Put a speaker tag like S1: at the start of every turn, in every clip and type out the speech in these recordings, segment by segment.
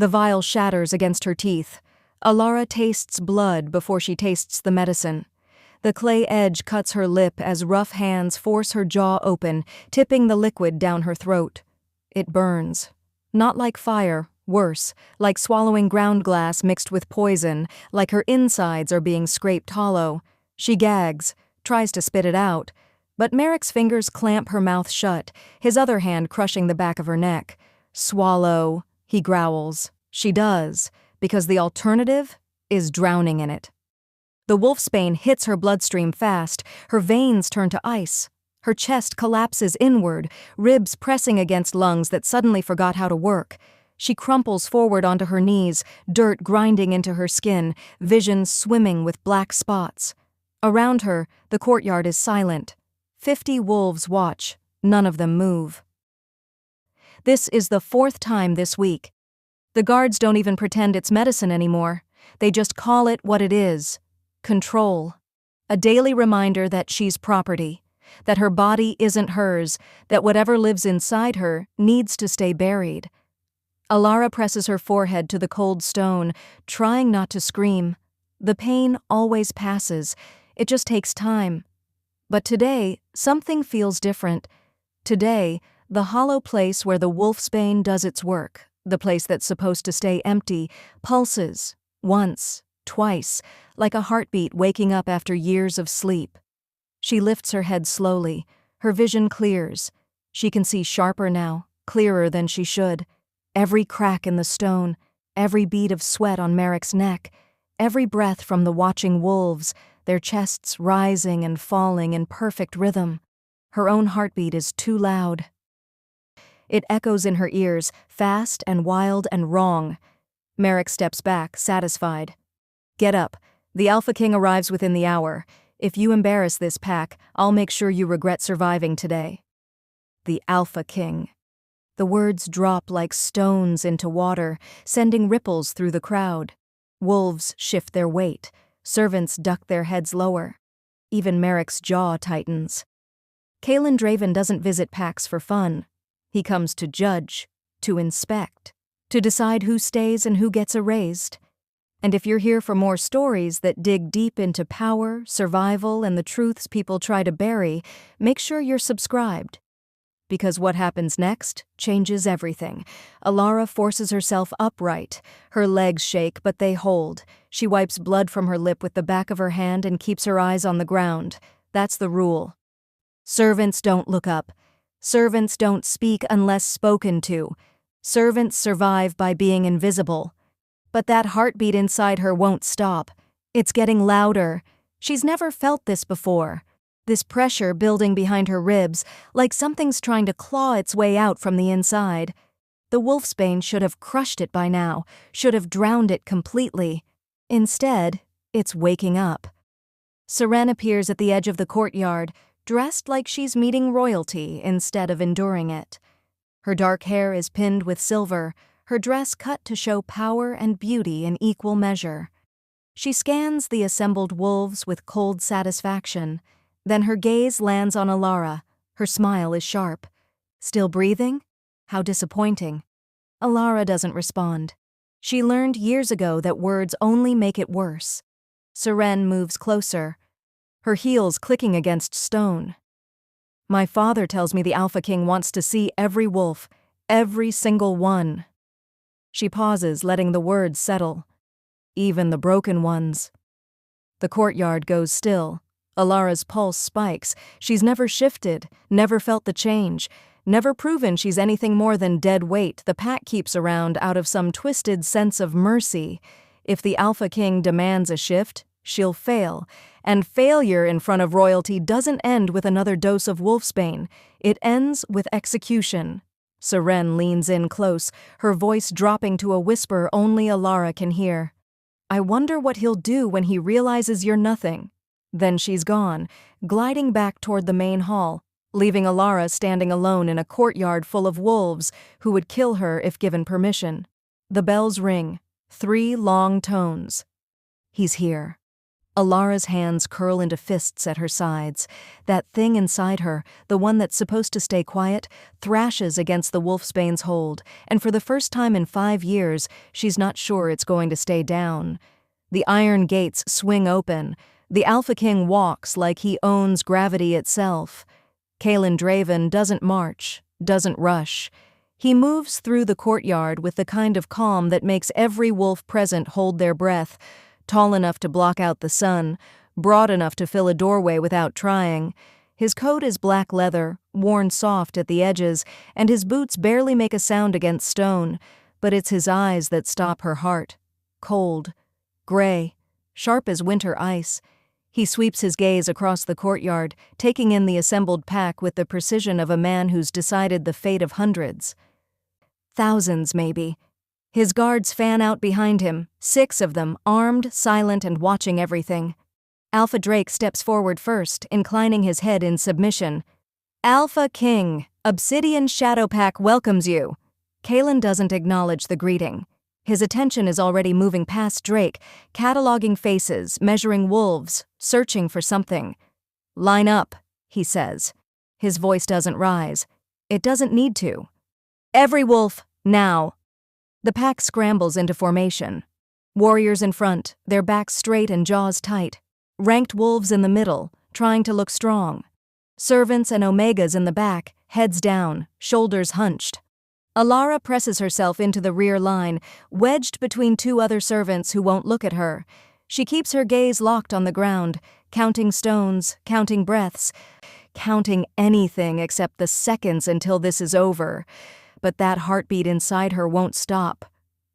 S1: The vial shatters against her teeth. Alara tastes blood before she tastes the medicine. The clay edge cuts her lip as rough hands force her jaw open, tipping the liquid down her throat. It burns. Not like fire, worse, like swallowing ground glass mixed with poison, like her insides are being scraped hollow. She gags, tries to spit it out, but Merrick's fingers clamp her mouth shut, his other hand crushing the back of her neck. Swallow, he growls. She does, because the alternative is drowning in it. The wolfsbane hits her bloodstream fast, her veins turn to ice. Her chest collapses inward, ribs pressing against lungs that suddenly forgot how to work. She crumples forward onto her knees, dirt grinding into her skin, vision swimming with black spots. Around her, the courtyard is silent. 50 wolves watch, none of them move. This is the 4th time this week. The guards don't even pretend it's medicine anymore. They just call it what it is. Control. A daily reminder that she's property, that her body isn't hers, that whatever lives inside her needs to stay buried. Alara presses her forehead to the cold stone, trying not to scream. The pain always passes. It just takes time. But today, something feels different. Today, the hollow place where the wolfsbane does its work, the place that's supposed to stay empty, pulses, once, twice, like a heartbeat waking up after years of sleep. She lifts her head slowly. Her vision clears. She can see sharper now, clearer than she should. Every crack in the stone, every bead of sweat on Merrick's neck, every breath from the watching wolves, their chests rising and falling in perfect rhythm. Her own heartbeat is too loud. It echoes in her ears, fast and wild and wrong. Merrick steps back, satisfied. Get up. The Alpha King arrives within the hour. If you embarrass this pack, I'll make sure you regret surviving today. The Alpha King. The words drop like stones into water, sending ripples through the crowd. Wolves shift their weight. Servants duck their heads lower. Even Merrick's jaw tightens. Kalin Draven doesn't visit packs for fun. He comes to judge, to inspect, to decide who stays and who gets erased. And if you're here for more stories that dig deep into power, survival, and the truths people try to bury, make sure you're subscribed. Because what happens next changes everything. Alara forces herself upright. Her legs shake, but they hold. She wipes blood from her lip with the back of her hand and keeps her eyes on the ground. That's the rule. Servants don't look up. Servants don't speak unless spoken to. Servants survive by being invisible. But that heartbeat inside her won't stop. It's getting louder. She's never felt this before. This pressure building behind her ribs, like something's trying to claw its way out from the inside. The wolfsbane should have crushed it by now, should have drowned it completely. Instead, it's waking up. Seren appears at the edge of the courtyard, dressed like she's meeting royalty instead of enduring it. Her dark hair is pinned with silver, her dress cut to show power and beauty in equal measure. She scans the assembled wolves with cold satisfaction. Then her gaze lands on Alara. Her smile is sharp. Still breathing? How disappointing. Alara doesn't respond. She learned years ago that words only make it worse. Seren moves closer, her heels clicking against stone. My father tells me the Alpha King wants to see every wolf, every single one. She pauses, letting the words settle. Even the broken ones. The courtyard goes still. Alara's pulse spikes. She's never shifted, never felt the change, never proven she's anything more than dead weight the pack keeps around out of some twisted sense of mercy. If the Alpha King demands a shift, she'll fail. And failure in front of royalty doesn't end with another dose of wolfsbane. It ends with execution. Seren leans in close, her voice dropping to a whisper only Alara can hear. I wonder what he'll do when he realizes you're nothing. Then she's gone, gliding back toward the main hall, leaving Alara standing alone in a courtyard full of wolves who would kill her if given permission. The bells ring, 3 long tones. He's here. Alara's hands curl into fists at her sides. That thing inside her, the one that's supposed to stay quiet, thrashes against the wolfsbane's hold, and for the first time in 5 years, she's not sure it's going to stay down. The iron gates swing open. The Alpha King walks like he owns gravity itself. Kalin Draven doesn't march, doesn't rush. He moves through the courtyard with the kind of calm that makes every wolf present hold their breath, tall enough to block out the sun, broad enough to fill a doorway without trying. His coat is black leather, worn soft at the edges, and his boots barely make a sound against stone, but it's his eyes that stop her heart. Cold, gray, sharp as winter ice. He sweeps his gaze across the courtyard, taking in the assembled pack with the precision of a man who's decided the fate of hundreds. Thousands, maybe. His guards fan out behind him, 6 of them, armed, silent, and watching everything. Alpha Drake steps forward first, inclining his head in submission. "Alpha King, Obsidian Shadow Pack welcomes you." Kalin doesn't acknowledge the greeting. His attention is already moving past Drake, cataloging faces, measuring wolves, searching for something. "Line up," he says. His voice doesn't rise. It doesn't need to. "Every wolf, now." The pack scrambles into formation. Warriors in front, their backs straight and jaws tight. Ranked wolves in the middle, trying to look strong. Servants and omegas in the back, heads down, shoulders hunched. Alara presses herself into the rear line, wedged between 2 other servants who won't look at her. She keeps her gaze locked on the ground, counting stones, counting breaths, counting anything except the seconds until this is over. But that heartbeat inside her won't stop.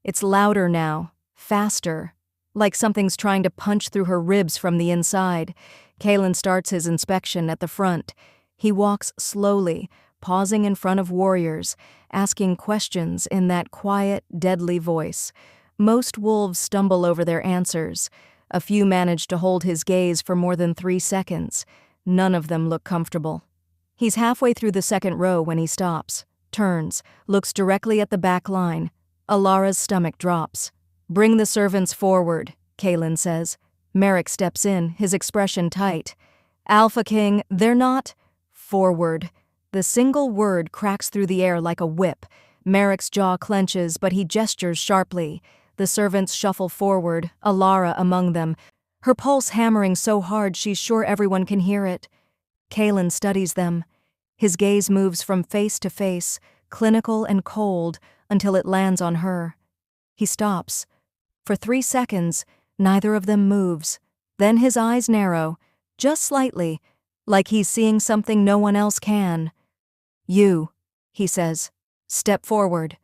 S1: It's louder now, faster, like something's trying to punch through her ribs from the inside. Kalin starts his inspection at the front. He walks slowly, pausing in front of warriors, asking questions in that quiet, deadly voice. Most wolves stumble over their answers. A few manage to hold his gaze for more than 3 seconds. None of them look comfortable. He's halfway through the second row when he stops. Turns, looks directly at the back line. Alara's stomach drops. "Bring the servants forward," Kalin says. Merrick steps in, his expression tight. "Alpha King, they're not—" "Forward." The single word cracks through the air like a whip. Merrick's jaw clenches, but he gestures sharply. The servants shuffle forward, Alara among them, her pulse hammering so hard she's sure everyone can hear it. Kalin studies them. His gaze moves from face to face, clinical and cold, until it lands on her. He stops. For 3 seconds, neither of them moves. Then his eyes narrow, just slightly, like he's seeing something no one else can. "You," he says. "Step forward."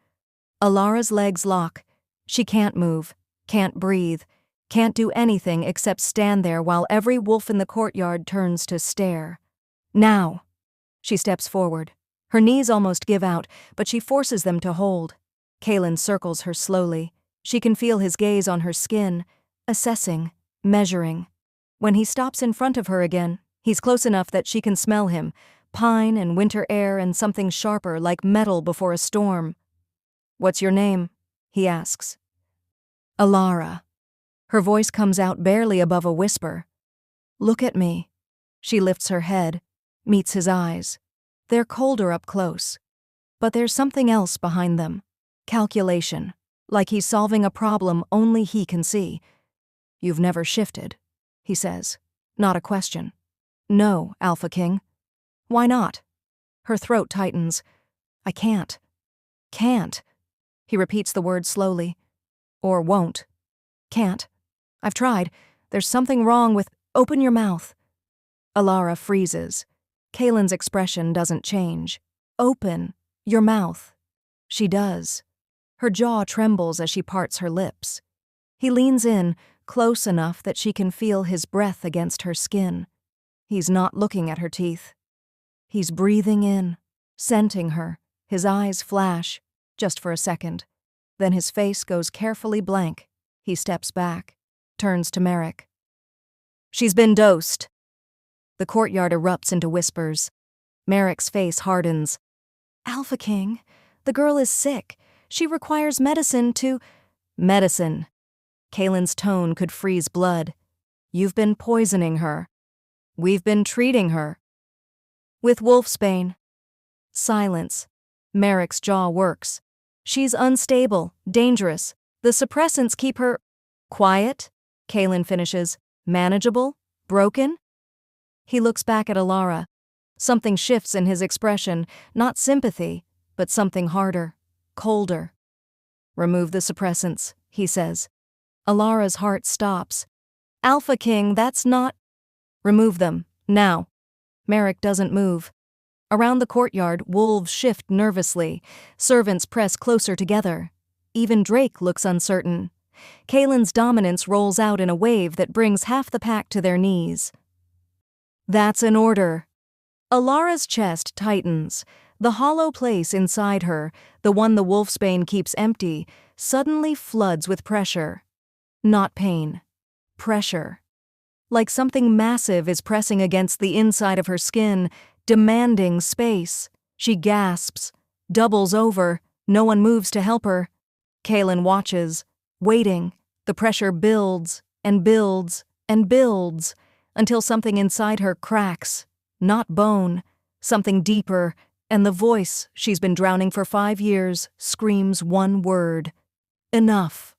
S1: Alara's legs lock. She can't move, can't breathe, can't do anything except stand there while every wolf in the courtyard turns to stare. "Now." She steps forward. Her knees almost give out, but she forces them to hold. Kalin circles her slowly. She can feel his gaze on her skin, assessing, measuring. When he stops in front of her again, he's close enough that she can smell him, pine and winter air and something sharper like metal before a storm. "What's your name?" he asks. "Alara." Her voice comes out barely above a whisper. "Look at me." She lifts her head, meets his eyes. They're colder up close. But there's something else behind them. Calculation. Like he's solving a problem only he can see. "You've never shifted," he says. Not a question. "No, Alpha King." "Why not?" Her throat tightens. "I can't." "Can't." He repeats the word slowly. "Or won't." "Can't. I've tried. There's something wrong with—" "Open your mouth." Alara freezes. Kalin's expression doesn't change. "Open your mouth." She does. Her jaw trembles as she parts her lips. He leans in, close enough that she can feel his breath against her skin. He's not looking at her teeth. He's breathing in, scenting her. His eyes flash, just for a second. Then his face goes carefully blank. He steps back, turns to Merrick. "She's been dosed." The courtyard erupts into whispers. Merrick's face hardens. "Alpha King, the girl is sick. She requires medicine to—" "Medicine." Kalin's tone could freeze blood. You've been poisoning her. We've been treating her. With wolfsbane. Silence. Merrick's jaw works. She's unstable, dangerous. The suppressants keep her quiet, Kalin finishes. Manageable? Broken? He looks back at Alara. Something shifts in his expression, not sympathy, but something harder, colder. Remove the suppressants, he says. Alara's heart stops. Alpha King, that's not... Remove them, now. Merrick doesn't move. Around the courtyard, wolves shift nervously. Servants press closer together. Even Drake looks uncertain. Kalin's dominance rolls out in a wave that brings half the pack to their knees. That's an order. Alara's chest tightens. The hollow place inside her, the one the wolfsbane keeps empty, suddenly floods with pressure. Not pain. Pressure. Like something massive is pressing against the inside of her skin, demanding space. She gasps, doubles over, no one moves to help her. Kalin watches, waiting. The pressure builds and builds and builds until something inside her cracks, not bone, something deeper, and the voice she's been drowning for 5 years screams one word. Enough.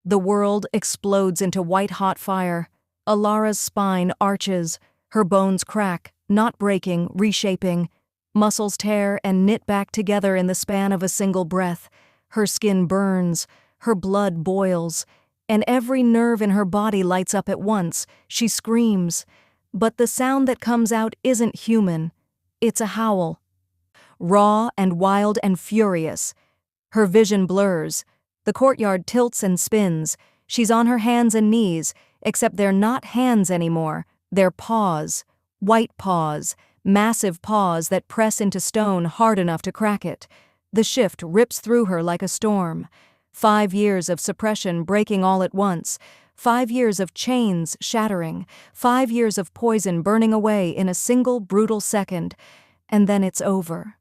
S1: The world explodes into white-hot fire. Alara's spine arches. Her bones crack, not breaking, reshaping. Muscles tear and knit back together in the span of a single breath. Her skin burns. Her blood boils. And every nerve in her body lights up at once. She screams. But the sound that comes out isn't human. It's a howl. Raw and wild and furious. Her vision blurs. The courtyard tilts and spins. She's on her hands and knees, except they're not hands anymore. They're paws. White paws. Massive paws that press into stone hard enough to crack it. The shift rips through her like a storm. 5 years of suppression breaking all at once. 5 years of chains shattering. 5 years of poison burning away in a single brutal second. And then it's over.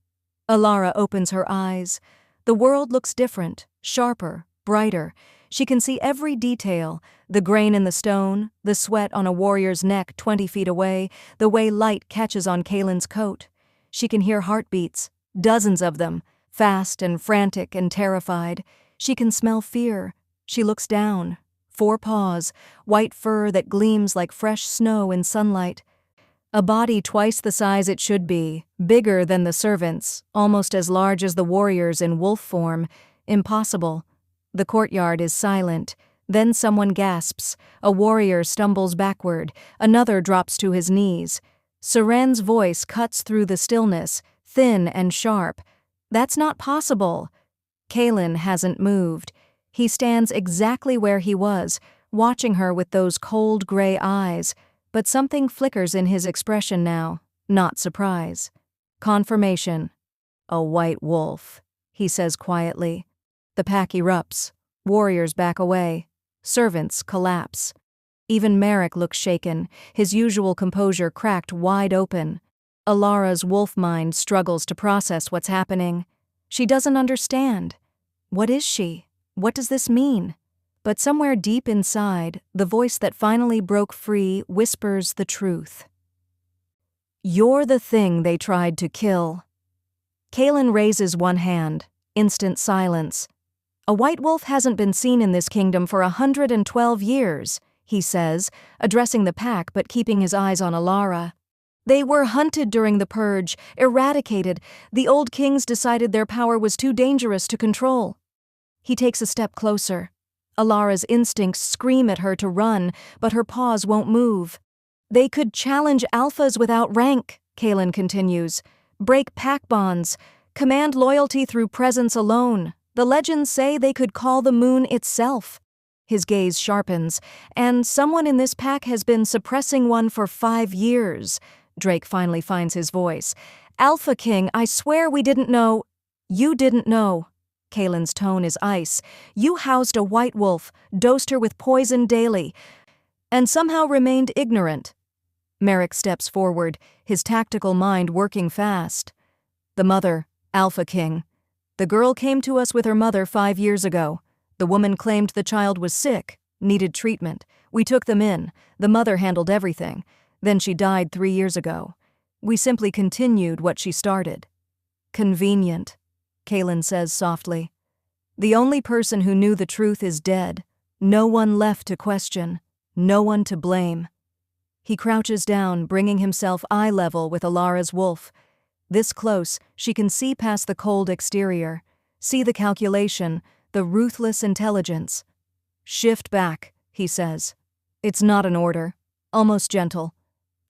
S1: Alara opens her eyes. The world looks different, sharper, brighter. She can see every detail, the grain in the stone, the sweat on a warrior's neck 20 feet away, the way light catches on Kalin's coat. She can hear heartbeats, dozens of them, fast and frantic and terrified. She can smell fear. She looks down. 4 paws, white fur that gleams like fresh snow in sunlight. A body twice the size it should be, bigger than the servants, almost as large as the warriors in wolf form. Impossible. The courtyard is silent. Then someone gasps. A warrior stumbles backward. Another drops to his knees. Seren's voice cuts through the stillness, thin and sharp. That's not possible. Kalin hasn't moved. He stands exactly where he was, watching her with those cold gray eyes, but something flickers in his expression now, not surprise. Confirmation. A white wolf, he says quietly. The pack erupts. Warriors back away. Servants collapse. Even Merrick looks shaken, his usual composure cracked wide open. Alara's wolf mind struggles to process what's happening. She doesn't understand. What is she? What does this mean? But somewhere deep inside, the voice that finally broke free whispers the truth. You're the thing they tried to kill. Kalin raises one hand. Instant silence. A white wolf hasn't been seen in this kingdom for 112 years, he says, addressing the pack but keeping his eyes on Alara. They were hunted during the purge, eradicated. The old kings decided their power was too dangerous to control. He takes a step closer. Alara's instincts scream at her to run, but her paws won't move. They could challenge alphas without rank, Kalin continues. Break pack bonds. Command loyalty through presence alone. The legends say they could call the moon itself. His gaze sharpens. And someone in this pack has been suppressing one for 5 years. Drake finally finds his voice. Alpha King, I swear we didn't know. You didn't know. Kalin's tone is ice. You housed a white wolf, dosed her with poison daily, and somehow remained ignorant. Merrick steps forward, his tactical mind working fast. The mother, Alpha King. The girl came to us with her mother 5 years ago. The woman claimed the child was sick, Needed treatment. We took them in. The mother handled everything. Then she died 3 years ago. We simply continued what she started." "Convenient," Kalin says softly. "The only person who knew the truth is dead. No one left to question. No one to blame." He crouches down, bringing himself eye level with Alara's wolf. This close, she can see past the cold exterior, see the calculation, the ruthless intelligence. "Shift back," he says. It's not an order, almost gentle.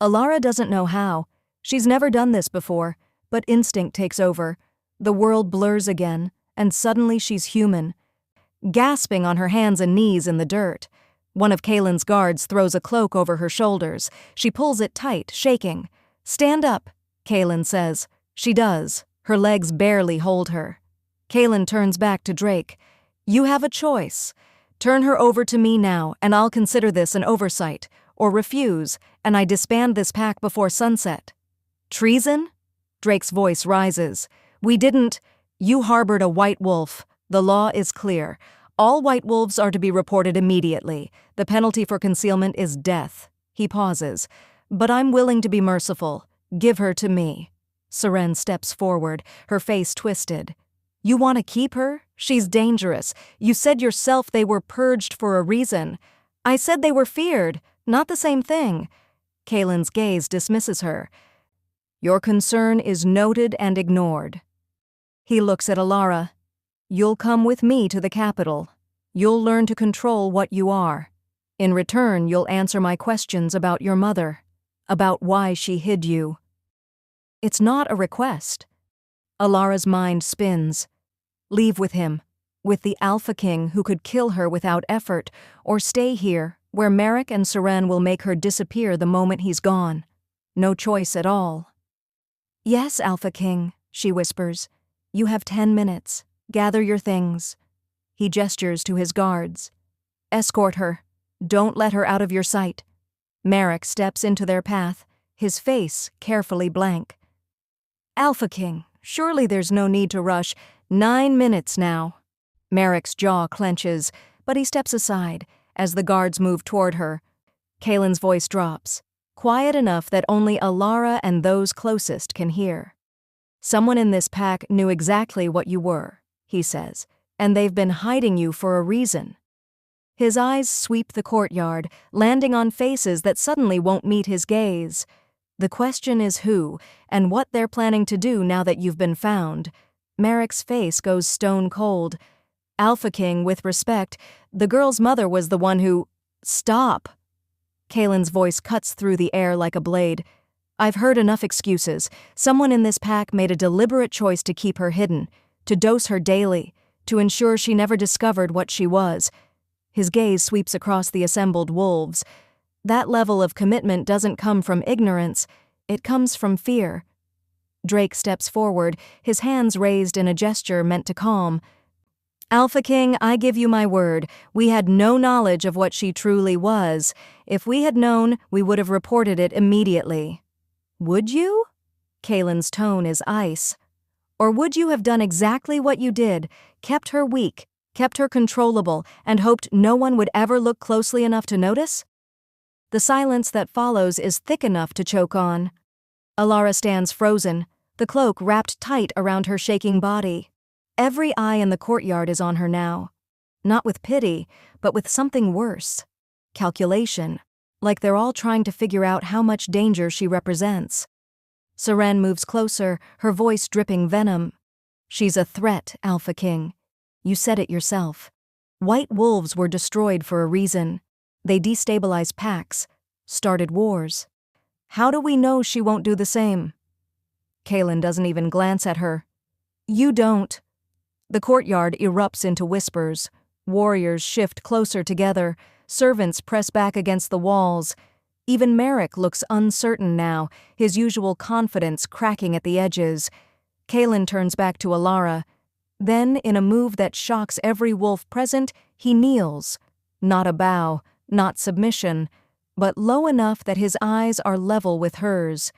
S1: Alara doesn't know how. She's never done this before, but instinct takes over. The world blurs again, and suddenly she's human. Gasping on her hands and knees in the dirt. One of Kalin's guards throws a cloak over her shoulders. She pulls it tight, shaking. "Stand up," Kalin says. She does. Her legs barely hold her. Kalin turns back to Drake. "You have a choice. Turn her over to me now, and I'll consider this an oversight, or refuse, and I disband this pack before sunset." "Treason?" Drake's voice rises. "We didn't. You harbored a white wolf. The law is clear. All white wolves are to be reported immediately. The penalty for concealment is death." He pauses. "But I'm willing to be merciful. Give her to me." Seren steps forward, her face twisted. "You want to keep her? She's dangerous. You said yourself they were purged for a reason." "I said they were feared, not the same thing." Kalin's gaze dismisses her. "Your concern is noted and ignored." He looks at Alara. "You'll come with me to the capital. You'll learn to control what you are. In return, you'll answer my questions about your mother, about why she hid you." It's not a request. Alara's mind spins. Leave with him, with the Alpha King who could kill her without effort, or stay here, where Merrick and Seren will make her disappear the moment he's gone. No choice at all. "Yes, Alpha King," she whispers. "You have 10 minutes. Gather your things." He gestures to his guards. "Escort her. Don't let her out of your sight." Merrick steps into their path, his face carefully blank. "Alpha King, surely there's no need to rush. 9 minutes now." Merrick's jaw clenches, but he steps aside as the guards move toward her. Kalin's voice drops, quiet enough that only Alara and those closest can hear. "Someone in this pack knew exactly what you were," he says, "and they've been hiding you for a reason." His eyes sweep the courtyard, landing on faces that suddenly won't meet his gaze. The question is who, and what they're planning to do now that you've been found. Merrick's face goes stone cold. "Alpha King, with respect, the girl's mother was the one who—" "Stop!" Kalin's voice cuts through the air like a blade. "I've heard enough excuses. Someone in this pack made a deliberate choice to keep her hidden, to dose her daily, to ensure she never discovered what she was." His gaze sweeps across the assembled wolves. That level of commitment doesn't come from ignorance, it comes from fear. Drake steps forward, his hands raised in a gesture meant to calm. "Alpha King, I give you my word, we had no knowledge of what she truly was. If we had known, we would have reported it immediately." "Would you?" Kalin's tone is ice. "Or would you have done exactly what you did, kept her weak, kept her controllable, and hoped no one would ever look closely enough to notice?" The silence that follows is thick enough to choke on. Alara stands frozen, the cloak wrapped tight around her shaking body. Every eye in the courtyard is on her now. Not with pity, but with something worse. Calculation. Like they're all trying to figure out how much danger she represents. Seren moves closer, her voice dripping venom. "She's a threat, Alpha King. You said it yourself. White wolves were destroyed for a reason. They destabilized packs, started wars. How do we know she won't do the same?" Kalin doesn't even glance at her. "You don't." The courtyard erupts into whispers. Warriors shift closer together. Servants press back against the walls. Even Merrick looks uncertain now, his usual confidence cracking at the edges. Kalin turns back to Alara. Then, in a move that shocks every wolf present, he kneels. Not a bow, not submission, but low enough that his eyes are level with hers.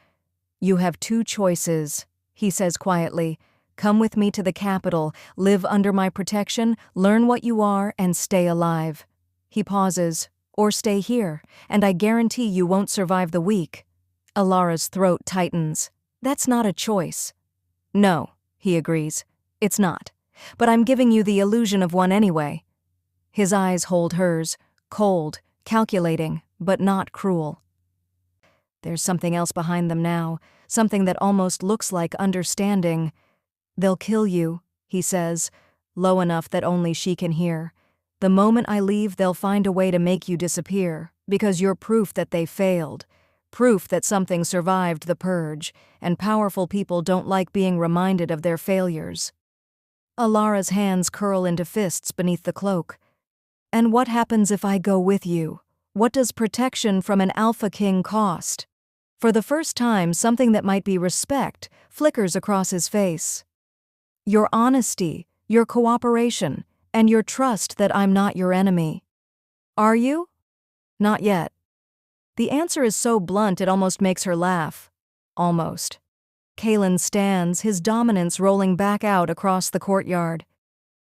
S1: "You have 2 choices," he says quietly. "Come with me to the capital, live under my protection, learn what you are, and stay alive. He pauses. Or stay here, and I guarantee you won't survive the week. Alara's throat tightens. That's not a choice. No, he agrees. It's not. But I'm giving you the illusion of one anyway. His eyes hold hers, cold, calculating, but not cruel. There's something else behind them now, something that almost looks like understanding. They'll kill you, he says, low enough that only she can hear. The moment I leave, they'll find a way to make you disappear, because you're proof that they failed. Proof that something survived the purge, and powerful people don't like being reminded of their failures. Alara's hands curl into fists beneath the cloak. And what happens if I go with you? What does protection from an Alpha King cost? For the first time, something that might be respect flickers across his face. Your honesty, your cooperation, and your trust that I'm not your enemy. Are you? Not yet. The answer is so blunt it almost makes her laugh. Almost. Kalin stands, his dominance rolling back out across the courtyard.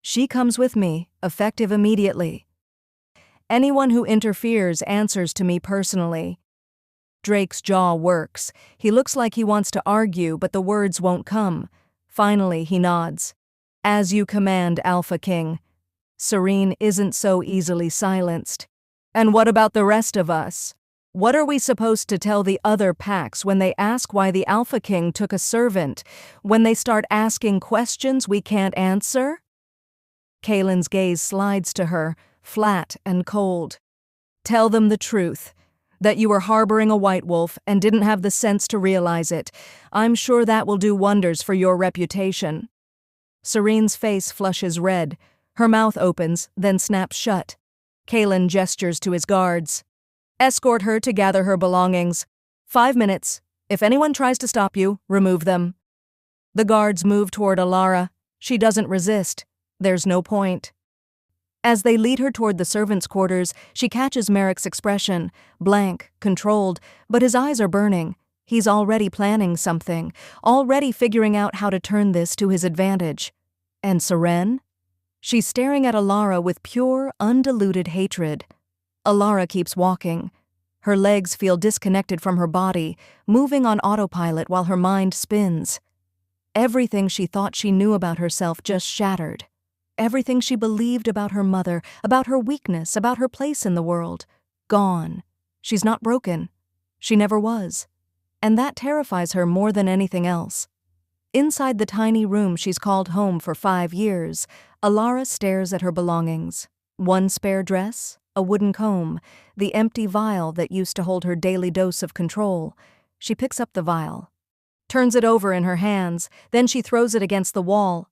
S1: She comes with me, effective immediately. Anyone who interferes answers to me personally. Drake's jaw works. He looks like he wants to argue, but the words won't come. Finally, he nods. As you command, Alpha King. Serene isn't so easily silenced. And what about the rest of us? What are we supposed to tell the other packs when they ask why the Alpha King took a servant? When they start asking questions we can't answer? Kalin's gaze slides to her, flat and cold. Tell them the truth. That you were harboring a white wolf and didn't have the sense to realize it. I'm sure that will do wonders for your reputation. Serene's face flushes red. Her mouth opens, then snaps shut. Kalin gestures to his guards. Escort her to gather her belongings. 5 minutes. If anyone tries to stop you, remove them. The guards move toward Alara. She doesn't resist. There's no point. As they lead her toward the servants' quarters, she catches Merrick's expression, blank, controlled, but his eyes are burning. He's already planning something, already figuring out how to turn this to his advantage. And Seren? She's staring at Alara with pure, undiluted hatred. Alara keeps walking. Her legs feel disconnected from her body, moving on autopilot while her mind spins. Everything she thought she knew about herself just shattered. Everything she believed about her mother, about her weakness, about her place in the world. Gone. She's not broken. She never was. And that terrifies her more than anything else. Inside the tiny room she's called home for 5 years, Alara stares at her belongings. One spare dress, a wooden comb, the empty vial that used to hold her daily dose of control. She picks up the vial, turns it over in her hands, then she throws it against the wall.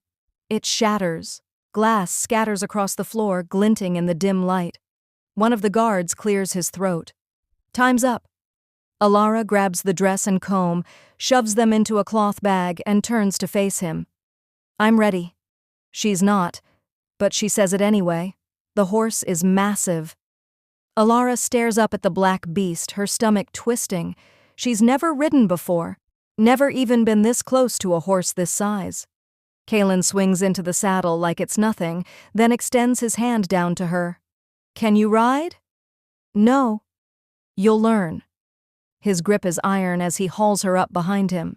S1: It shatters. Glass scatters across the floor, glinting in the dim light. One of the guards clears his throat. Time's up. Alara grabs the dress and comb, shoves them into a cloth bag, and turns to face him. I'm ready. She's not, but she says it anyway. The horse is massive. Alara stares up at the black beast, her stomach twisting. She's never ridden before, never even been this close to a horse this size. Kalin swings into the saddle like it's nothing, then extends his hand down to her. Can you ride? No. You'll learn. His grip is iron as he hauls her up behind him.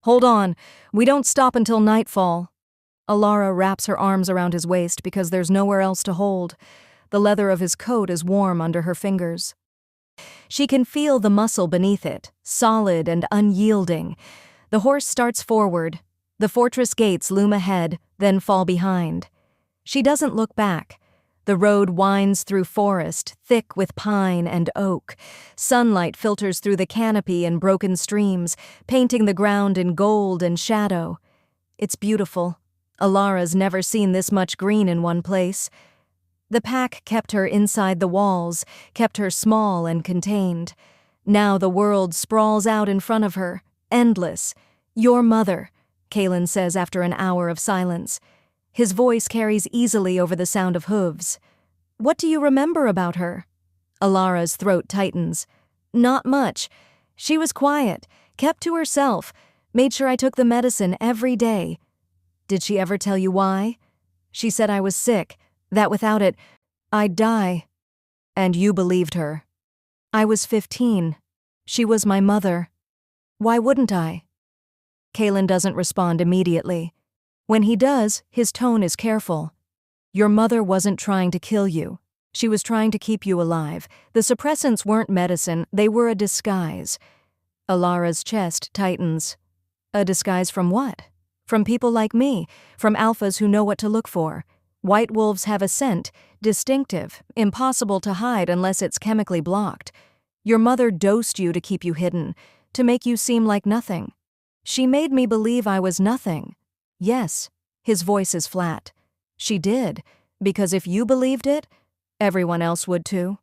S1: Hold on, we don't stop until nightfall. Alara wraps her arms around his waist because there's nowhere else to hold. The leather of his coat is warm under her fingers. She can feel the muscle beneath it, solid and unyielding. The horse starts forward. The fortress gates loom ahead, then fall behind. She doesn't look back. The road winds through forest, thick with pine and oak. Sunlight filters through the canopy in broken streams, painting the ground in gold and shadow. It's beautiful. Alara's never seen this much green in one place. The pack kept her inside the walls, kept her small and contained. Now the world sprawls out in front of her, endless. Your mother, Kalin says after an hour of silence. His voice carries easily over the sound of hooves. What do you remember about her? Alara's throat tightens. Not much. She was quiet, kept to herself, made sure I took the medicine every day. Did she ever tell you why? She said I was sick, that without it, I'd die. And you believed her. I was 15. She was my mother. Why wouldn't I? Kalin doesn't respond immediately. When he does, his tone is careful. Your mother wasn't trying to kill you. She was trying to keep you alive. The suppressants weren't medicine, they were a disguise. Alara's chest tightens. A disguise from what? From people like me, from alphas who know what to look for. White wolves have a scent, distinctive, impossible to hide unless it's chemically blocked. Your mother dosed you to keep you hidden, to make you seem like nothing. She made me believe I was nothing. Yes, his voice is flat. She did, because if you believed it, everyone else would too.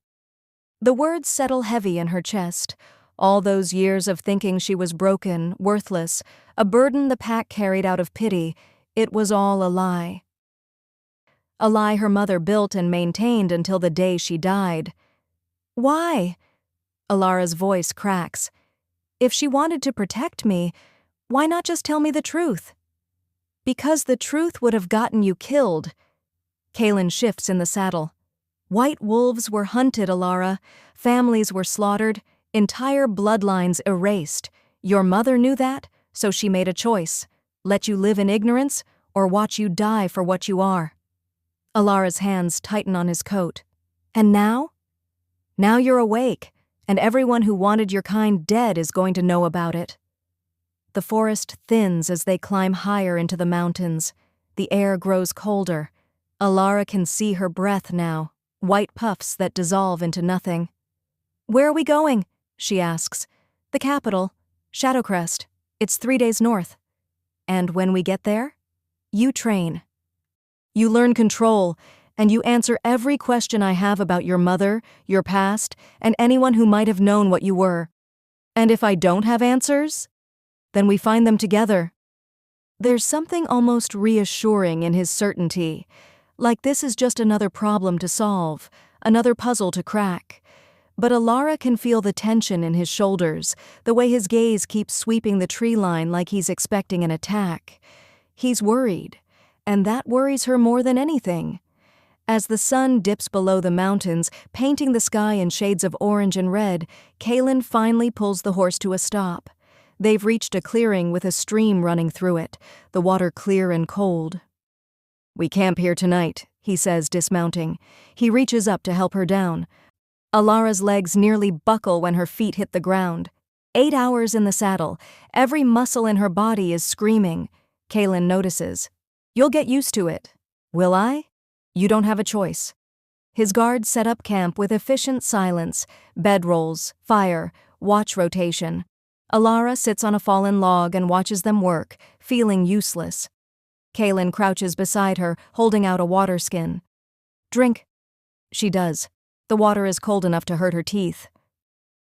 S1: The words settle heavy in her chest. All those years of thinking she was broken, worthless, a burden the pack carried out of pity, it was all a lie. A lie her mother built and maintained until the day she died. Why? Alara's voice cracks. If she wanted to protect me, why not just tell me the truth? Because the truth would have gotten you killed. Kalin shifts in the saddle. White wolves were hunted, Alara. Families were slaughtered. Entire bloodlines erased. Your mother knew that, so she made a choice. Let you live in ignorance, or watch you die for what you are. Alara's hands tighten on his coat. And now? Now you're awake, and everyone who wanted your kind dead is going to know about it. The forest thins as they climb higher into the mountains. The air grows colder. Alara can see her breath now, white puffs that dissolve into nothing. Where are we going? She asks. The capital, Shadowcrest. It's 3 days north. And when we get there, you train. You learn control, and you answer every question I have about your mother, your past, and anyone who might have known what you were. And if I don't have answers, then we find them together. There's something almost reassuring in his certainty, like this is just another problem to solve, another puzzle to crack. But Alara can feel the tension in his shoulders, the way his gaze keeps sweeping the tree line like he's expecting an attack. He's worried, and that worries her more than anything. As the sun dips below the mountains, painting the sky in shades of orange and red, Kalin finally pulls the horse to a stop. They've reached a clearing with a stream running through it, the water clear and cold. We camp here tonight, he says, dismounting. He reaches up to help her down. Alara's legs nearly buckle when her feet hit the ground. 8 hours in the saddle. Every muscle in her body is screaming. Kalin notices. You'll get used to it. Will I? You don't have a choice. His guards set up camp with efficient silence, bedrolls, fire, watch rotation. Alara sits on a fallen log and watches them work, feeling useless. Kalin crouches beside her, holding out a water skin. Drink. She does. The water is cold enough to hurt her teeth.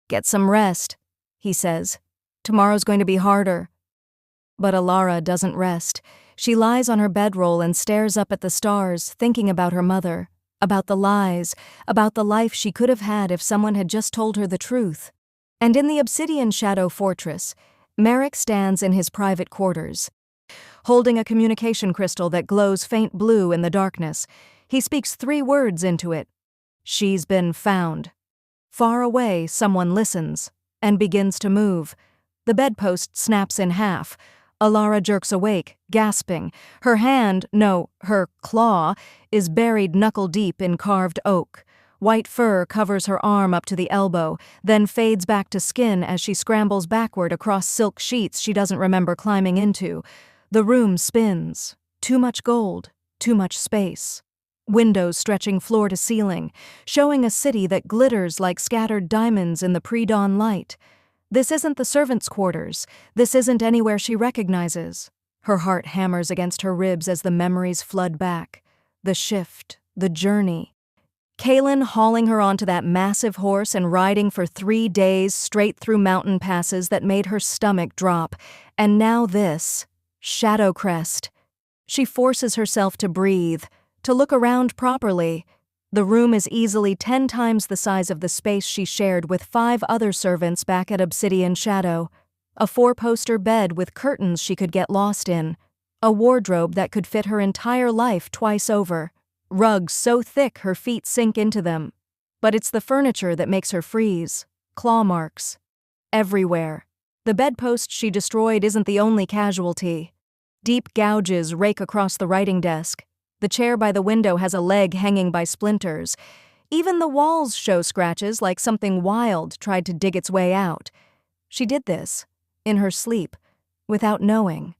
S1: Get some rest, he says. Tomorrow's going to be harder. But Alara doesn't rest. She lies on her bedroll and stares up at the stars, thinking about her mother, about the lies, about the life she could have had if someone had just told her the truth. And in the Obsidian Shadow fortress, Merrick stands in his private quarters. Holding a communication crystal that glows faint blue in the darkness, he speaks 3 words into it. She's been found. Far away, someone listens and begins to move. The bedpost snaps in half. Alara jerks awake, gasping. Her hand, no, her claw, is buried knuckle-deep in carved oak. White fur covers her arm up to the elbow, then fades back to skin as she scrambles backward across silk sheets she doesn't remember climbing into. The room spins. Too much gold, too much space. Windows stretching floor to ceiling, showing a city that glitters like scattered diamonds in the pre-dawn light. This isn't the servants' quarters. This isn't anywhere she recognizes. Her heart hammers against her ribs as the memories flood back. The shift, the journey. Kalin hauling her onto that massive horse and riding for 3 days straight through mountain passes that made her stomach drop. And now this, Shadowcrest. She forces herself to breathe, to look around properly. The room is easily 10 times the size of the space she shared with 5 other servants back at Obsidian Shadow. A 4-poster bed with curtains she could get lost in. A wardrobe that could fit her entire life twice over. Rugs so thick her feet sink into them. But it's the furniture that makes her freeze. Claw marks. Everywhere. The bedpost she destroyed isn't the only casualty. Deep gouges rake across the writing desk. The chair by the window has a leg hanging by splinters. Even the walls show scratches like something wild tried to dig its way out. She did this, in her sleep, without knowing.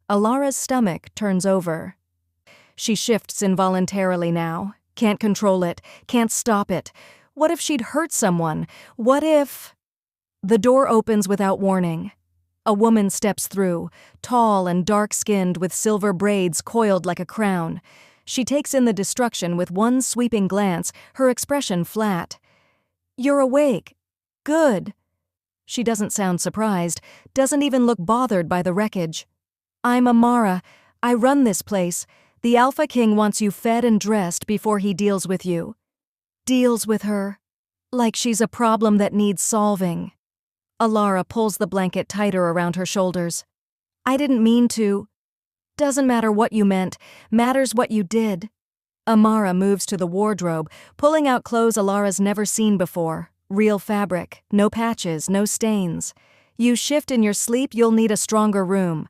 S1: Alara's stomach turns over. She shifts involuntarily now. Can't control it. Can't stop it. What if she'd hurt someone? What if... The door opens without warning. A woman steps through, tall and dark-skinned with silver braids coiled like a crown. She takes in the destruction with one sweeping glance, her expression flat. "You're awake. Good." She doesn't sound surprised, doesn't even look bothered by the wreckage. "I'm Alara. I run this place. The Alpha King wants you fed and dressed before he deals with you." Deals with her. Like she's a problem that needs solving. Alara pulls the blanket tighter around her shoulders. "I didn't mean to." "Doesn't matter what you meant. Matters what you did." Alara moves to the wardrobe, pulling out clothes Alara's never seen before. Real fabric. No patches, no stains. "You shift in your sleep, you'll need a stronger room.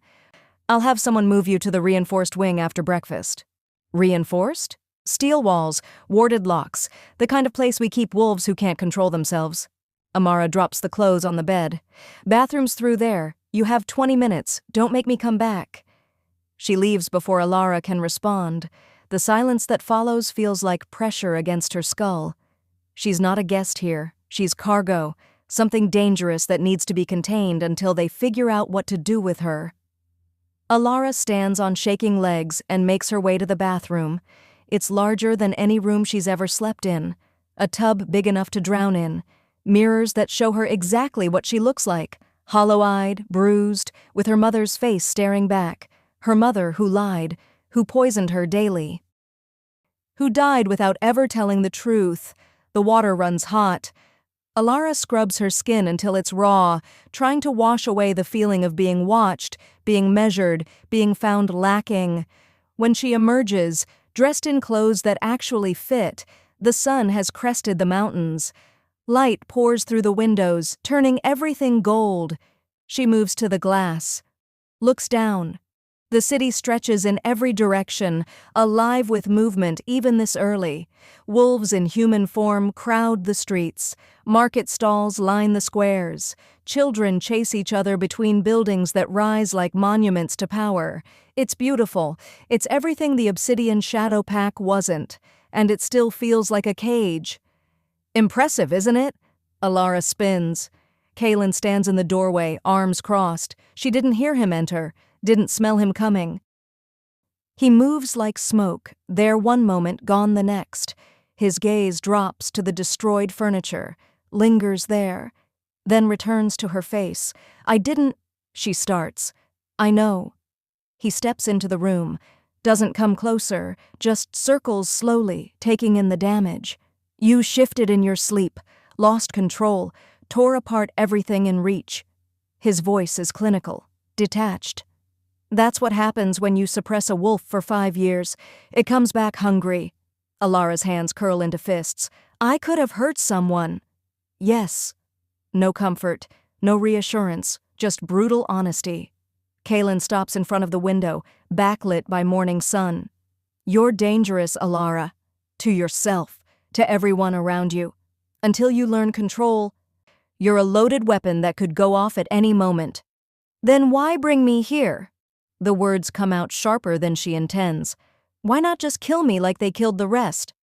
S1: I'll have someone move you to the reinforced wing after breakfast." Reinforced? Steel walls, warded locks, the kind of place we keep wolves who can't control themselves. Alara drops the clothes on the bed. "Bathroom's through there. You have 20 minutes. Don't make me come back." She leaves before Alara can respond. The silence that follows feels like pressure against her skull. She's not a guest here. She's cargo, something dangerous that needs to be contained until they figure out what to do with her. Alara stands on shaking legs and makes her way to the bathroom. It's larger than any room she's ever slept in. A tub big enough to drown in. Mirrors that show her exactly what she looks like. Hollow-eyed, bruised, with her mother's face staring back. Her mother who lied, who poisoned her daily. Who died without ever telling the truth. The water runs hot. Alara scrubs her skin until it's raw, trying to wash away the feeling of being watched, being measured, being found lacking. When she emerges, dressed in clothes that actually fit, the sun has crested the mountains. Light pours through the windows, turning everything gold. She moves to the glass. Looks down. The city stretches in every direction, alive with movement even this early. Wolves in human form crowd the streets. Market stalls line the squares. Children chase each other between buildings that rise like monuments to power. It's beautiful. It's everything the Obsidian Shadow pack wasn't. And it still feels like a cage. "Impressive, isn't it?" Alara spins. Kalin stands in the doorway, arms crossed. She didn't hear him enter. Didn't smell him coming. He moves like smoke, there one moment, gone the next. His gaze drops to the destroyed furniture, lingers there, then returns to her face. "I didn't..." She starts. "I know." He steps into the room, doesn't come closer, just circles slowly, taking in the damage. "You shifted in your sleep, lost control, tore apart everything in reach." His voice is clinical, detached. "That's what happens when you suppress a wolf for 5 years. It comes back hungry." Alara's hands curl into fists. "I could have hurt someone." "Yes." No comfort, no reassurance, just brutal honesty. Kalin stops in front of the window, backlit by morning sun. "You're dangerous, Alara. To yourself, to everyone around you. Until you learn control, you're a loaded weapon that could go off at any moment." "Then why bring me here?" The words come out sharper than she intends. Why not just kill me like they killed the rest?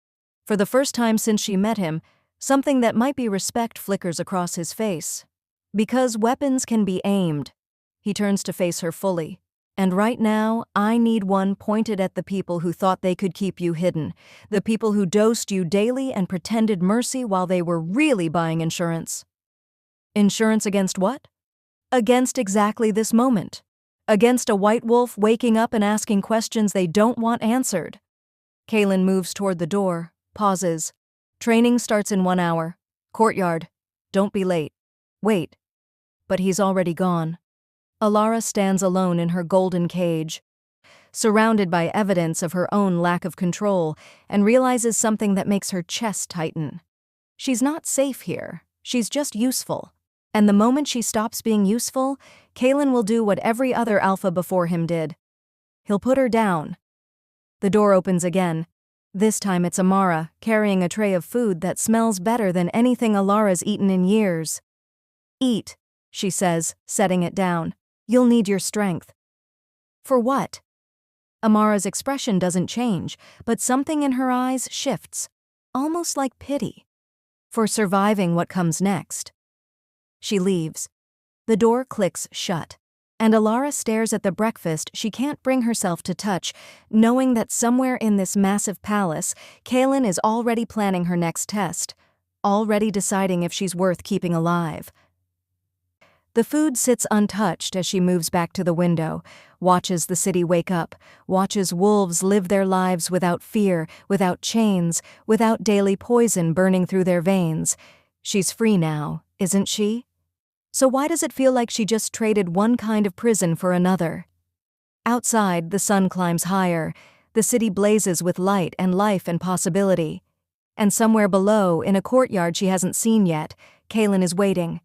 S1: For the first time since she met him, something that might be respect flickers across his face. Because weapons can be aimed. He turns to face her fully. "And right now, I need one pointed at the people who thought they could keep you hidden. The people who dosed you daily and pretended mercy while they were really buying insurance." Insurance against what? Against exactly this moment. Against a white wolf waking up and asking questions they don't want answered. Kalin moves toward the door, pauses. "Training starts in 1 hour. Courtyard. Don't be late." "Wait." But he's already gone. Alara stands alone in her golden cage, surrounded by evidence of her own lack of control, and realizes something that makes her chest tighten. She's not safe here. She's just useful. And the moment she stops being useful, Kalin will do what every other alpha before him did. He'll put her down. The door opens again. This time it's Amara, carrying a tray of food that smells better than anything Alara's eaten in years. "Eat," she says, setting it down. "You'll need your strength." "For what?" Amara's expression doesn't change, but something in her eyes shifts, almost like pity. "For surviving what comes next." She leaves. The door clicks shut, and Alara stares at the breakfast she can't bring herself to touch, knowing that somewhere in this massive palace, Kalin is already planning her next test, already deciding if she's worth keeping alive. The food sits untouched as she moves back to the window, watches the city wake up, watches wolves live their lives without fear, without chains, without daily poison burning through their veins. She's free now, isn't she? So why does it feel like she just traded one kind of prison for another? Outside, the sun climbs higher. The city blazes with light and life and possibility. And somewhere below, in a courtyard she hasn't seen yet, Kalin is waiting.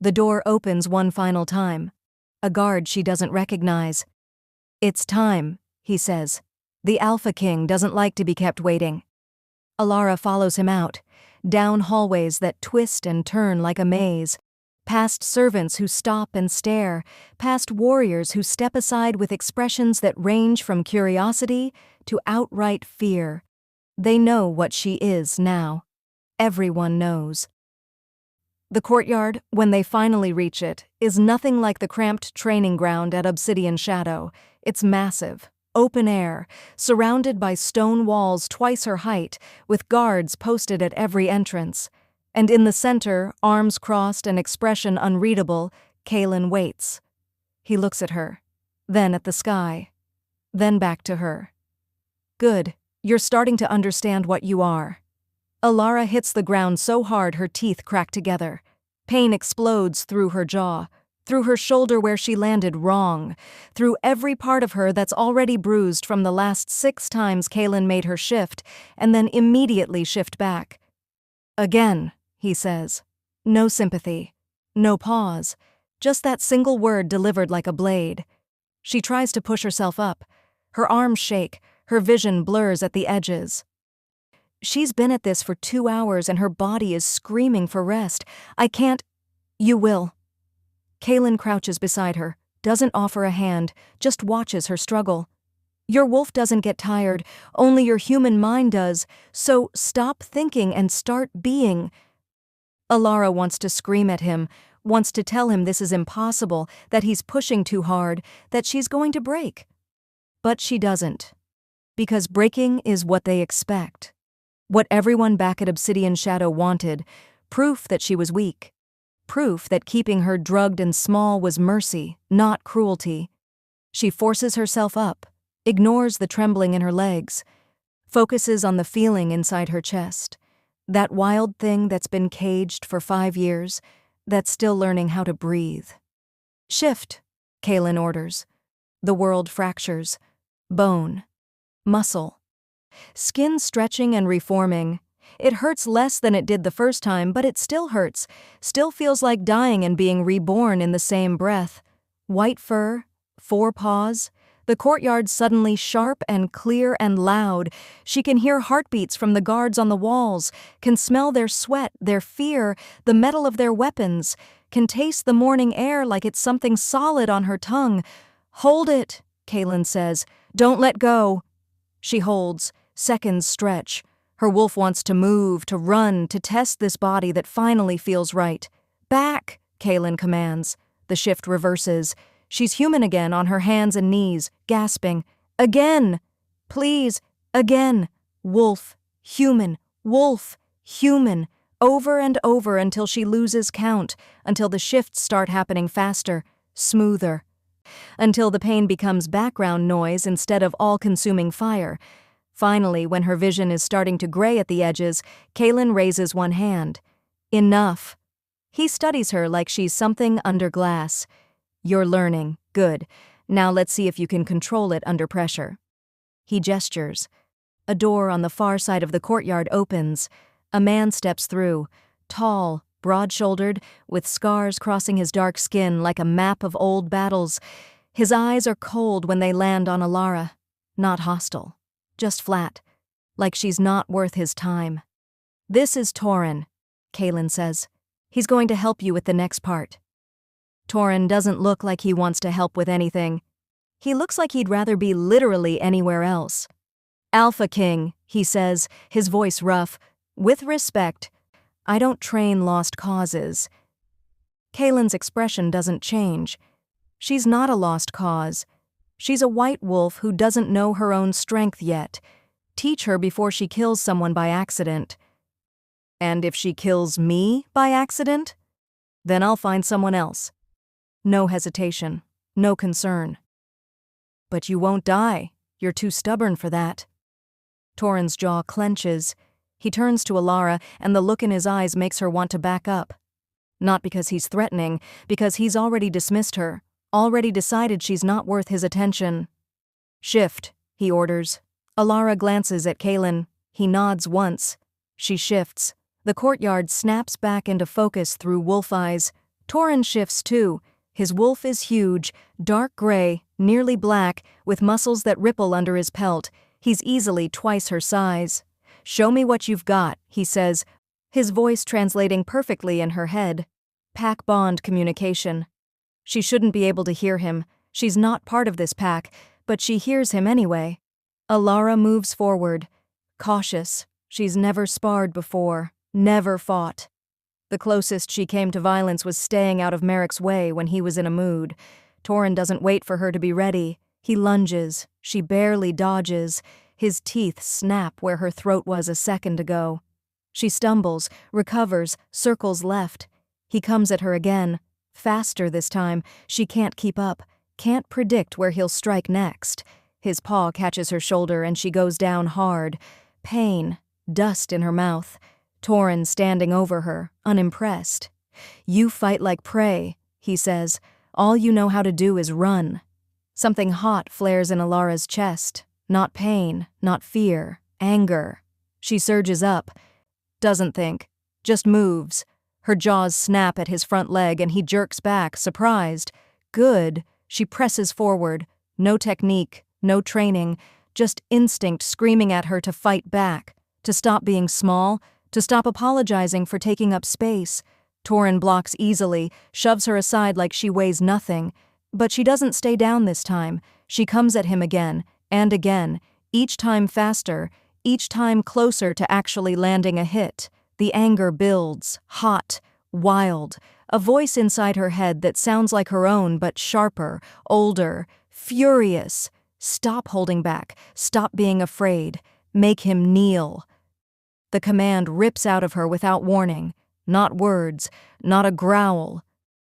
S1: The door opens one final time. A guard she doesn't recognize. "It's time," he says. "The Alpha King doesn't like to be kept waiting." Alara follows him out, down hallways that twist and turn like a maze, past servants who stop and stare, past warriors who step aside with expressions that range from curiosity to outright fear. They know what she is now. Everyone knows. The courtyard, when they finally reach it, is nothing like the cramped training ground at Obsidian Shadow. It's massive, open air, surrounded by stone walls twice her height, with guards posted at every entrance. And in the center, arms crossed and expression unreadable, Kalin waits. He looks at her, then at the sky, then back to her. "Good, you're starting to understand what you are." Alara hits the ground so hard her teeth crack together. Pain explodes through her jaw, through her shoulder where she landed wrong, through every part of her that's already bruised from the last 6 times Kalin made her shift and then immediately shift back. "Again," he says. No sympathy, no pause, just that single word delivered like a blade. She tries to push herself up. Her arms shake, her vision blurs at the edges. She's been at this for 2 hours and her body is screaming for rest. "I can't." "You will." Kalin crouches beside her, doesn't offer a hand, just watches her struggle. "Your wolf doesn't get tired, only your human mind does, so stop thinking and start being." Alara wants to scream at him, wants to tell him this is impossible, that he's pushing too hard, that she's going to break. But she doesn't. Because breaking is what they expect. What everyone back at Obsidian Shadow wanted, proof that she was weak. Proof that keeping her drugged and small was mercy, not cruelty. She forces herself up, ignores the trembling in her legs, focuses on the feeling inside her chest. That wild thing that's been caged for 5 years, that's still learning how to breathe. "Shift," Kalin orders. The world fractures. Bone. Muscle. Skin stretching and reforming. It hurts less than it did the first time, but it still hurts. Still feels like dying and being reborn in the same breath. White fur, 4 paws. The courtyard suddenly sharp and clear and loud. She can hear heartbeats from the guards on the walls, can smell their sweat, their fear, the metal of their weapons, can taste the morning air like it's something solid on her tongue. "Hold it," Kalin says. "Don't let go." She holds. Seconds stretch. Her wolf wants to move, to run, to test this body that finally feels right. "Back," Kalin commands. The shift reverses. She's human again on her hands and knees, gasping. "Again! Please! Again! Wolf! Human! Wolf! Human!" Over and over until she loses count, until the shifts start happening faster, smoother. Until the pain becomes background noise instead of all-consuming fire. Finally, when her vision is starting to gray at the edges, Kalin raises one hand. "Enough." He studies her like she's something under glass. "You're learning. Good. Now let's see if you can control it under pressure." He gestures. A door on the far side of the courtyard opens. A man steps through, tall, broad-shouldered, with scars crossing his dark skin like a map of old battles. His eyes are cold when they land on Alara. Not hostile. Just flat. Like she's not worth his time. "This is Torin," Kalin says. "He's going to help you with the next part." Torin doesn't look like he wants to help with anything. He looks like he'd rather be literally anywhere else. "Alpha King," he says, his voice rough. "With respect, I don't train lost causes." Kalin's expression doesn't change. She's not a lost cause. She's a white wolf who doesn't know her own strength yet. Teach her before she kills someone by accident. "And if she kills me by accident? Then I'll find someone else." No hesitation, no concern. "But you won't die. You're too stubborn for that." Torin's jaw clenches. He turns to Alara, and the look in his eyes makes her want to back up. Not because he's threatening, because he's already dismissed her, already decided she's not worth his attention. "Shift," he orders. Alara glances at Kalin. He nods once. She shifts. The courtyard snaps back into focus through wolf eyes. Torin shifts too. His wolf is huge, dark gray, nearly black, with muscles that ripple under his pelt. He's easily twice her size. "Show me what you've got," he says, his voice translating perfectly in her head. Pack bond communication. She shouldn't be able to hear him. She's not part of this pack, but she hears him anyway. Alara moves forward. Cautious. She's never sparred before. Never fought. The closest she came to violence was staying out of Merrick's way when he was in a mood. Torin doesn't wait for her to be ready. He lunges. She barely dodges. His teeth snap where her throat was a second ago. She stumbles, recovers, circles left. He comes at her again. Faster this time. She can't keep up. Can't predict where he'll strike next. His paw catches her shoulder and she goes down hard. Pain. Dust in her mouth. Torin standing over her, unimpressed. "You fight like prey," he says. "All you know how to do is run." Something hot flares in Alara's chest. Not pain, not fear, anger. She surges up. Doesn't think. Just moves. Her jaws snap at his front leg and he jerks back, surprised. Good. She presses forward. No technique, no training, just instinct screaming at her to fight back, to stop being small, to stop apologizing for taking up space. Torin blocks easily, shoves her aside like she weighs nothing. But she doesn't stay down this time. She comes at him again, and again, each time faster, each time closer to actually landing a hit. The anger builds, hot, wild, a voice inside her head that sounds like her own but sharper, older, furious. Stop holding back, stop being afraid, make him kneel. The command rips out of her without warning. Not words, not a growl.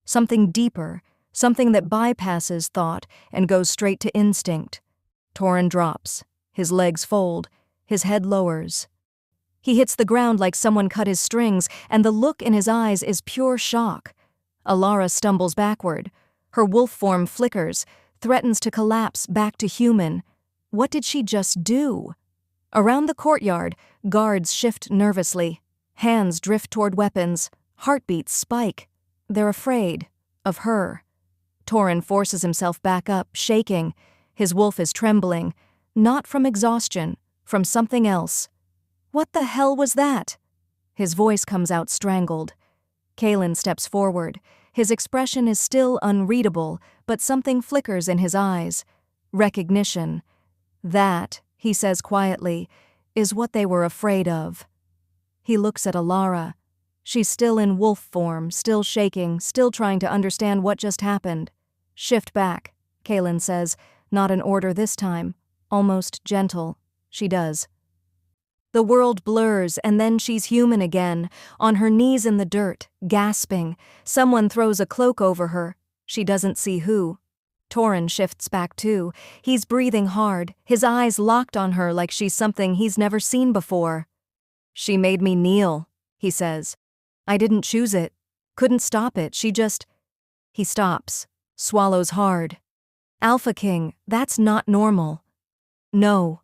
S1: Something deeper, something that bypasses thought and goes straight to instinct. Torin drops. His legs fold. His head lowers. He hits the ground like someone cut his strings, and the look in his eyes is pure shock. Alara stumbles backward. Her wolf form flickers, threatens to collapse back to human. What did she just do? Around the courtyard, guards shift nervously. Hands drift toward weapons. Heartbeats spike. They're afraid. Of her. Torin forces himself back up, shaking. His wolf is trembling. Not from exhaustion, from something else. What the hell was that? His voice comes out strangled. Kalin steps forward. His expression is still unreadable, but something flickers in his eyes. Recognition. That, he says quietly, is what they were afraid of. He looks at Alara. She's still in wolf form, still shaking, still trying to understand what just happened. "Shift back," Kalin says, not an order this time. Almost gentle. She does. The world blurs, and then she's human again, on her knees in the dirt, gasping. Someone throws a cloak over her. She doesn't see who. Torin shifts back too. He's breathing hard, his eyes locked on her like she's something he's never seen before. "She made me kneel," he says. "I didn't choose it. Couldn't stop it. She just—" He stops, swallows hard. "Alpha King, that's not normal." "No."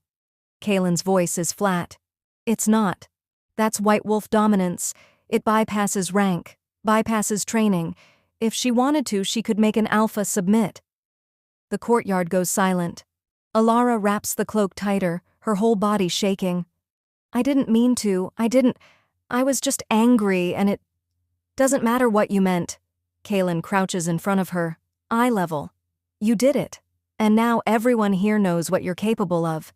S1: Kalin's voice is flat. "It's not. That's white wolf dominance. It bypasses rank, bypasses training. If she wanted to, she could make an alpha submit. The courtyard goes silent. Alara wraps the cloak tighter, her whole body shaking. I didn't mean to, I was just angry, and it doesn't matter what you meant. Kalin crouches in front of her, eye level. You did it, and now everyone here knows what you're capable of.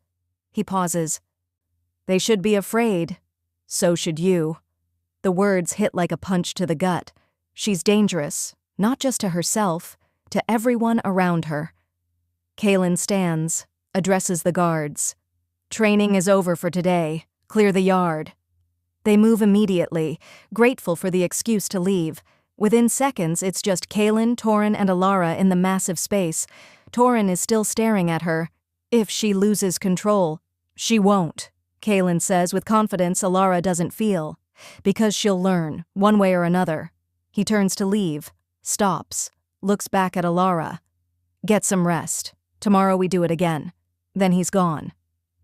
S1: He pauses. They should be afraid. So should you. The words hit like a punch to the gut. She's dangerous, not just to herself, to everyone around her. Kalin stands, addresses the guards. Training is over for today. Clear the yard. They move immediately, grateful for the excuse to leave. Within seconds, it's just Kalin, Torin, and Alara in the massive space. Torin is still staring at her. If she loses control, she won't, Kalin says with confidence Alara doesn't feel. Because she'll learn, one way or another. He turns to leave, stops, looks back at Alara. Get some rest. Tomorrow we do it again. Then he's gone.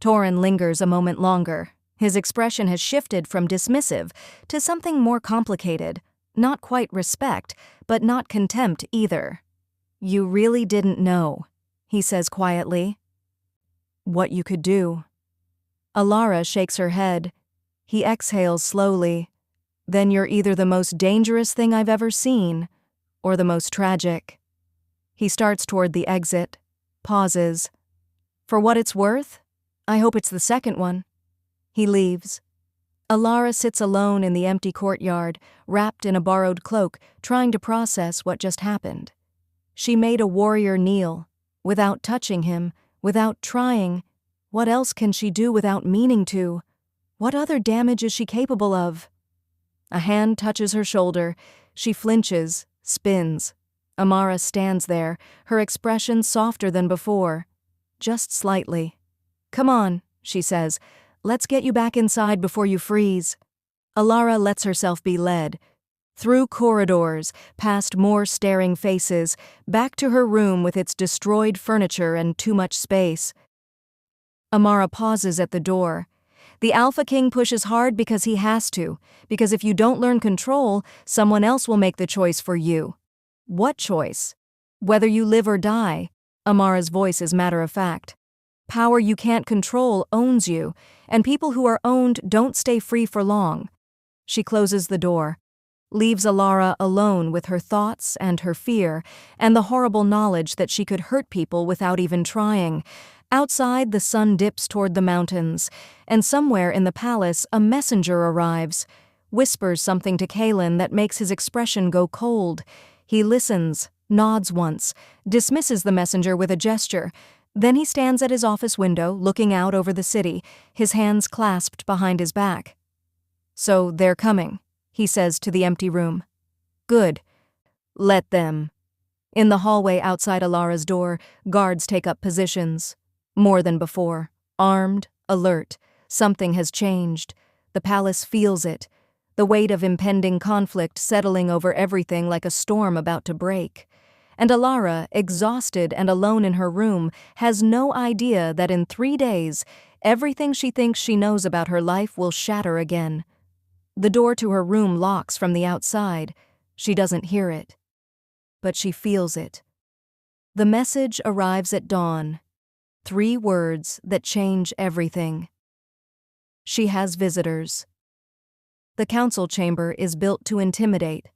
S1: Torin lingers a moment longer. His expression has shifted from dismissive to something more complicated. Not quite respect, but not contempt either. You really didn't know, he says quietly. What you could do. Alara shakes her head. He exhales slowly. Then you're either the most dangerous thing I've ever seen, or the most tragic. He starts toward the exit, pauses. For what it's worth, I hope it's the second one. He leaves. Alara sits alone in the empty courtyard, wrapped in a borrowed cloak, trying to process what just happened. She made a warrior kneel, without touching him, without trying. What else can she do without meaning to? What other damage is she capable of? A hand touches her shoulder. She flinches, spins. Amara stands there, her expression softer than before. Just slightly. Come on, she says. Let's get you back inside before you freeze. Alara lets herself be led. Through corridors, past more staring faces, back to her room with its destroyed furniture and too much space. Amara pauses at the door. The Alpha King pushes hard because he has to, because if you don't learn control, someone else will make the choice for you. What choice? Whether you live or die. Amara's voice is matter of fact. Power you can't control owns you, and people who are owned don't stay free for long. She closes the door, leaves Alara alone with her thoughts and her fear, and the horrible knowledge that she could hurt people without even trying. Outside, the sun dips toward the mountains, and somewhere in the palace a messenger arrives, whispers something to Kalin that makes his expression go cold. He listens, nods once, dismisses the messenger with a gesture. Then he stands at his office window, looking out over the city, his hands clasped behind his back. So they're coming, he says to the empty room. Good. Let them. In the hallway outside Alara's door, guards take up positions. More than before. Armed, alert. Something has changed. The palace feels it. The weight of impending conflict settling over everything like a storm about to break. And Alara, exhausted and alone in her room, has no idea that in 3 days, everything she thinks she knows about her life will shatter again. The door to her room locks from the outside. She doesn't hear it. But she feels it. The message arrives at dawn. 3 words that change everything. She has visitors. The council chamber is built to intimidate.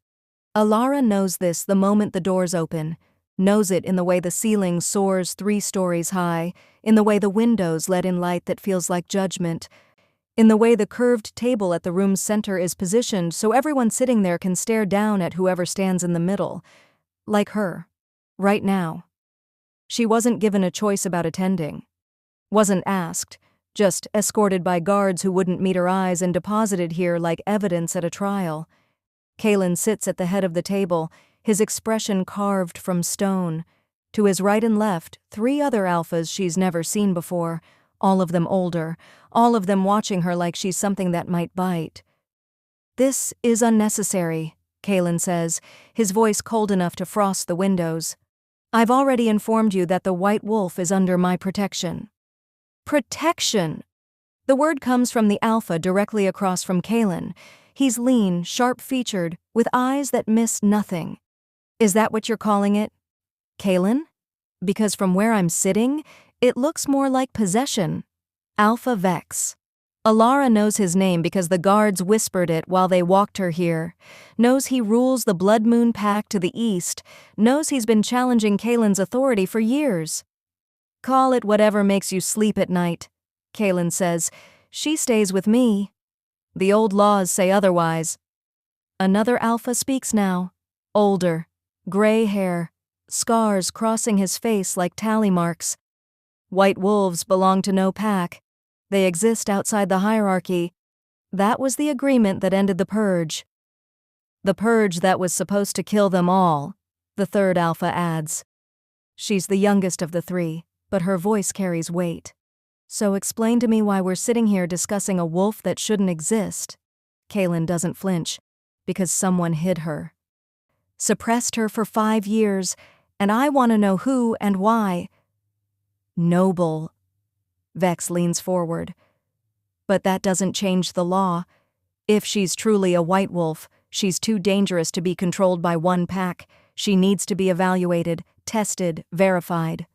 S1: Alara knows this the moment the doors open, knows it in the way the ceiling soars 3 stories high, in the way the windows let in light that feels like judgment, in the way the curved table at the room's center is positioned so everyone sitting there can stare down at whoever stands in the middle. Like her. Right now. She wasn't given a choice about attending. Wasn't asked, just escorted by guards who wouldn't meet her eyes and deposited here like evidence at a trial. Kalin sits at the head of the table, his expression carved from stone. To his right and left, 3 other alphas she's never seen before, all of them older, all of them watching her like she's something that might bite. This is unnecessary, Kalin says, his voice cold enough to frost the windows. I've already informed you that the White Wolf is under my protection. Protection! The word comes from the alpha directly across from Kalin. He's lean, sharp-featured, with eyes that miss nothing. Is that what you're calling it? Kalin? Because from where I'm sitting, it looks more like possession. Alpha Vex. Alara knows his name because the guards whispered it while they walked her here, knows he rules the Blood Moon Pack to the east, knows he's been challenging Kalin's authority for years. Call it whatever makes you sleep at night, Kalin says. She stays with me. The old laws say otherwise. Another alpha speaks now. Older, gray hair, scars crossing his face like tally marks. White wolves belong to no pack. They exist outside the hierarchy. That was the agreement that ended the purge. The purge that was supposed to kill them all, the third alpha adds. She's the youngest of the three, but her voice carries weight. So explain to me why we're sitting here discussing a wolf that shouldn't exist. Kalin doesn't flinch, because someone hid her. Suppressed her for 5 years, and I want to know who and why. Noble. Vex leans forward. But that doesn't change the law. If she's truly a white wolf, she's too dangerous to be controlled by one pack. She needs to be evaluated, tested, verified.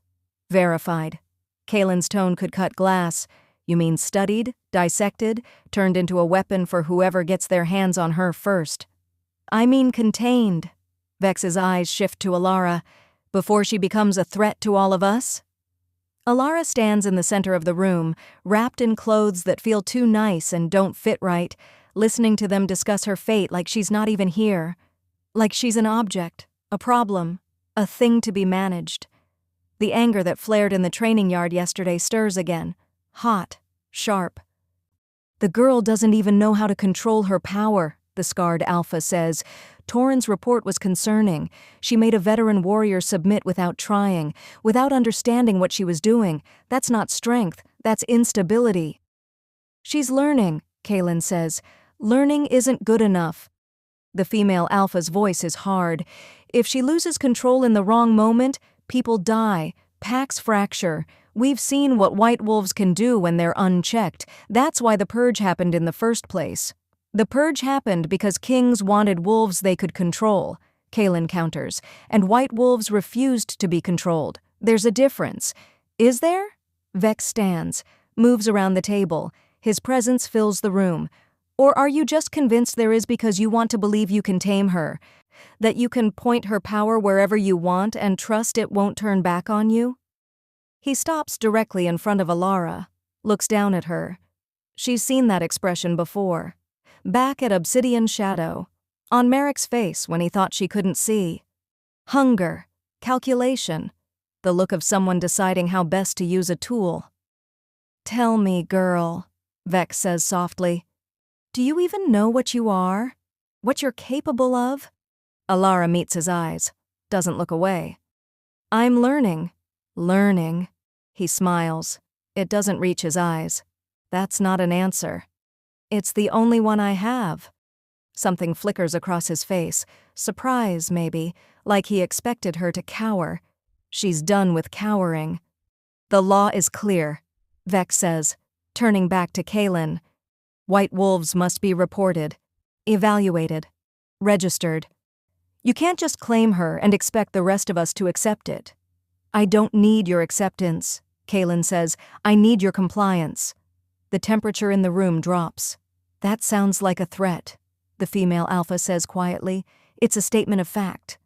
S1: Verified. Kalin's tone could cut glass. You mean studied, dissected, turned into a weapon for whoever gets their hands on her first. I mean contained. Vex's eyes shift to Alara. Before she becomes a threat to all of us? Alara stands in the center of the room, wrapped in clothes that feel too nice and don't fit right, listening to them discuss her fate like she's not even here. Like she's an object, a problem, a thing to be managed. The anger that flared in the training yard yesterday stirs again, hot, sharp. The girl doesn't even know how to control her power, the scarred alpha says. Torin's report was concerning. She made a veteran warrior submit without trying, without understanding what she was doing. That's not strength, that's instability. She's learning, Kalin says. Learning isn't good enough. The female alpha's voice is hard. If she loses control in the wrong moment, people die, packs fracture. We've seen what white wolves can do when they're unchecked. That's why the purge happened in the first place. The purge happened because kings wanted wolves they could control, Kalin counters, and white wolves refused to be controlled. There's a difference. Is there? Vex stands, moves around the table. His presence fills the room. Or are you just convinced there is because you want to believe you can tame her? That you can point her power wherever you want and trust it won't turn back on you? He stops directly in front of Alara, looks down at her. She's seen that expression before. Back at Obsidian Shadow, on Merrick's face when he thought she couldn't see. Hunger, calculation, the look of someone deciding how best to use a tool. Tell me, girl, Vex says softly. Do you even know what you are? What you're capable of? Alara meets his eyes, doesn't look away. I'm learning. Learning. He smiles. It doesn't reach his eyes. That's not an answer. It's the only one I have. Something flickers across his face, surprise maybe, like he expected her to cower. She's done with cowering. The law is clear, Vex says, turning back to Kalin. White wolves must be reported, evaluated, registered. You can't just claim her and expect the rest of us to accept it. I don't need your acceptance, Kalin says. I need your compliance. The temperature in the room drops. That sounds like a threat, the female alpha says quietly. It's a statement of fact.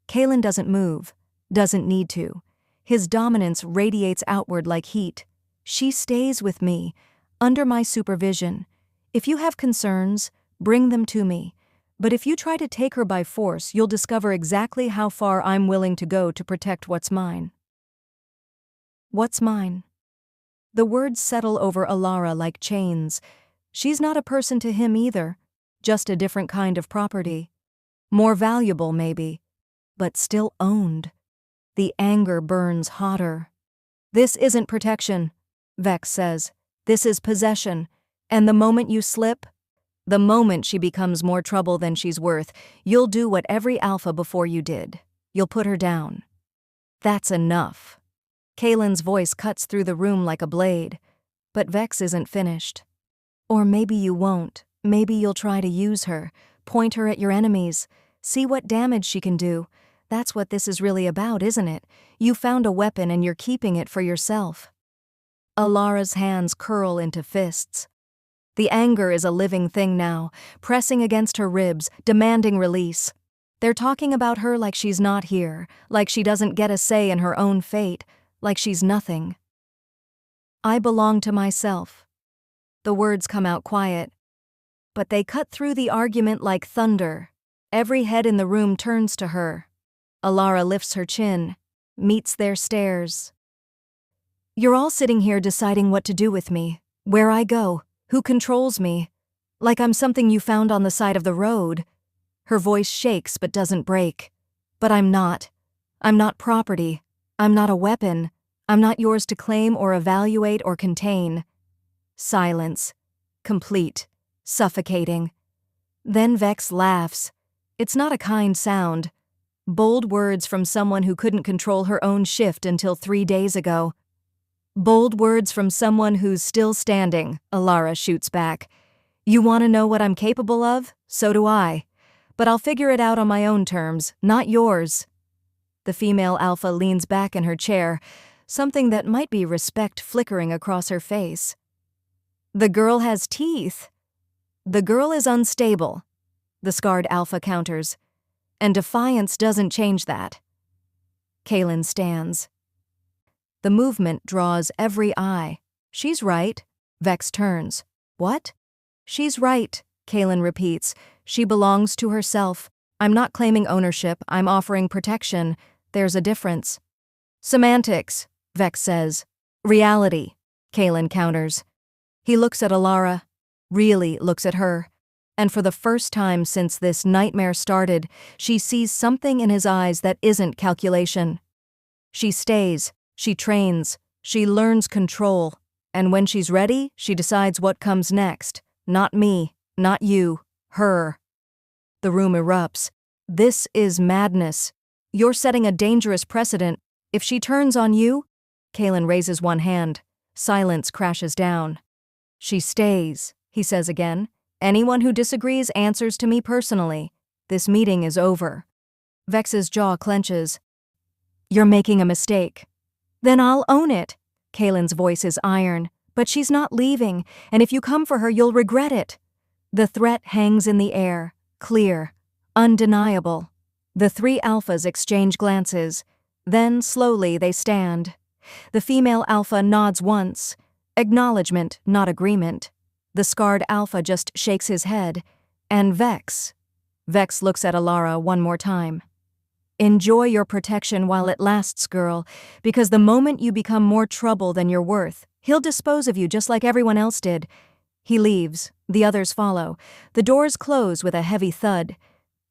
S1: Kalin doesn't move, doesn't need to. His dominance radiates outward like heat. She stays with me, under my supervision. If you have concerns, bring them to me. But if you try to take her by force, you'll discover exactly how far I'm willing to go to protect what's mine. What's mine? The words settle over Alara like chains. She's not a person to him either, just a different kind of property. More valuable, maybe, but still owned. The anger burns hotter. This isn't protection, Vex says. This is possession. And the moment you slip, the moment she becomes more trouble than she's worth, you'll do what every alpha before you did. You'll put her down. That's enough. Kalin's voice cuts through the room like a blade. But Vex isn't finished. Or maybe you won't. Maybe you'll try to use her, point her at your enemies, see what damage she can do. That's what this is really about, isn't it? You found a weapon and you're keeping it for yourself. Alara's hands curl into fists. The anger is a living thing now, pressing against her ribs, demanding release. They're talking about her like she's not here, like she doesn't get a say in her own fate, like she's nothing. I belong to myself. The words come out quiet, but they cut through the argument like thunder. Every head in the room turns to her. Alara lifts her chin, meets their stares. You're all sitting here deciding what to do with me, where I go, who controls me, like I'm something you found on the side of the road. Her voice shakes but doesn't break. But I'm not. I'm not property. I'm not a weapon. I'm not yours to claim or evaluate or contain. Silence. Complete. Suffocating. Then Vex laughs. It's not a kind sound. Bold words from someone who couldn't control her own shift until 3 days ago. Bold words from someone who's still standing, Alara shoots back. You want to know what I'm capable of? So do I. But I'll figure it out on my own terms, not yours. The female alpha leans back in her chair, something that might be respect flickering across her face. The girl has teeth. The girl is unstable, the scarred alpha counters. And defiance doesn't change that. Kalin stands. The movement draws every eye. She's right. Vex turns. What? She's right, Kalin repeats. She belongs to herself. I'm not claiming ownership, I'm offering protection. There's a difference. Semantics, Vex says. Reality, Kalin counters. He looks at Alara, really looks at her. And for the first time since this nightmare started, she sees something in his eyes that isn't calculation. She stays, she trains, she learns control. And when she's ready, she decides what comes next. Not me, not you, her. The room erupts. This is madness. You're setting a dangerous precedent. If she turns on you, Kalin raises one hand. Silence crashes down. She stays, he says again. Anyone who disagrees answers to me personally. This meeting is over. Vex's jaw clenches. You're making a mistake. Then I'll own it. Kalin's voice is iron. But she's not leaving, and if you come for her, you'll regret it. The threat hangs in the air, clear, undeniable. The 3 alphas exchange glances. Then, slowly, they stand. The female alpha nods once. Acknowledgement, not agreement. The scarred alpha just shakes his head. And Vex. Vex looks at Alara one more time. Enjoy your protection while it lasts, girl, because the moment you become more trouble than you're worth, he'll dispose of you just like everyone else did. He leaves. The others follow. The doors close with a heavy thud.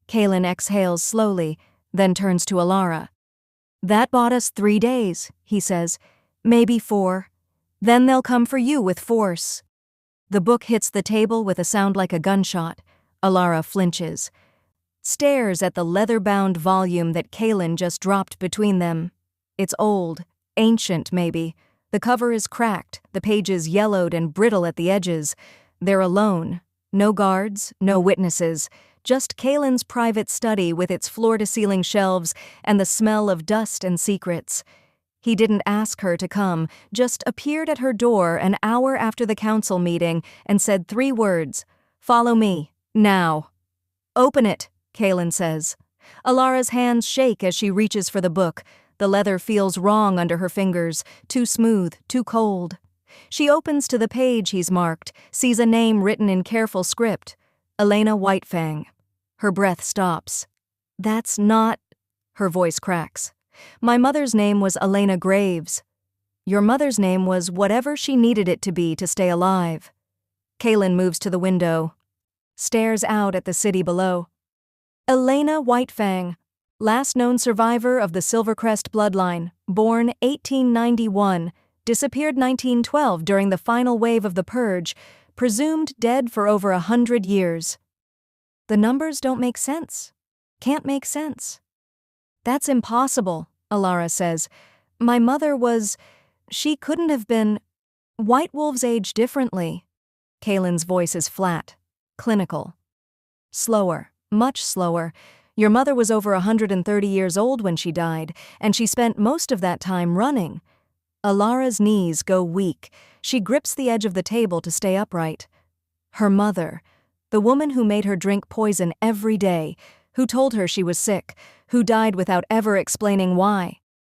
S1: Kalin exhales slowly, then turns to Alara. That bought us 3 days, he says. Maybe 4. Then they'll come for you with force. The book hits the table with a sound like a gunshot. Alara flinches. Stares at the leather-bound volume that Kalin just dropped between them. It's old, ancient maybe. The cover is cracked, the pages yellowed and brittle at the edges. They're alone. No guards, no witnesses. Just Kalin's private study with its floor-to-ceiling shelves and the smell of dust and secrets. He didn't ask her to come, just appeared at her door an hour after the council meeting and said 3 words. Follow me, now. Open it, Kalin says. Alara's hands shake as she reaches for the book. The leather feels wrong under her fingers, too smooth, too cold. She opens to the page he's marked, sees a name written in careful script. Elena Whitefang. Her breath stops. That's not... Her voice cracks. My mother's name was Elena Graves. Your mother's name was whatever she needed it to be to stay alive. Kalin moves to the window, stares out at the city below. Elena Whitefang, last known survivor of the Silvercrest bloodline, born 1891, disappeared 1912 during the final wave of the Purge, presumed dead for over 100 years. The numbers don't make sense. Can't make sense. That's impossible, Alara says. My mother was... She couldn't have been... White wolves age differently. Kalin's voice is flat, clinical. Slower, much slower. Your mother was over 130 years old when she died, and she spent most of that time running. Alara's knees go weak. She grips the edge of the table to stay upright. Her mother, the woman who made her drink poison every day, who told her she was sick, who died without ever explaining why.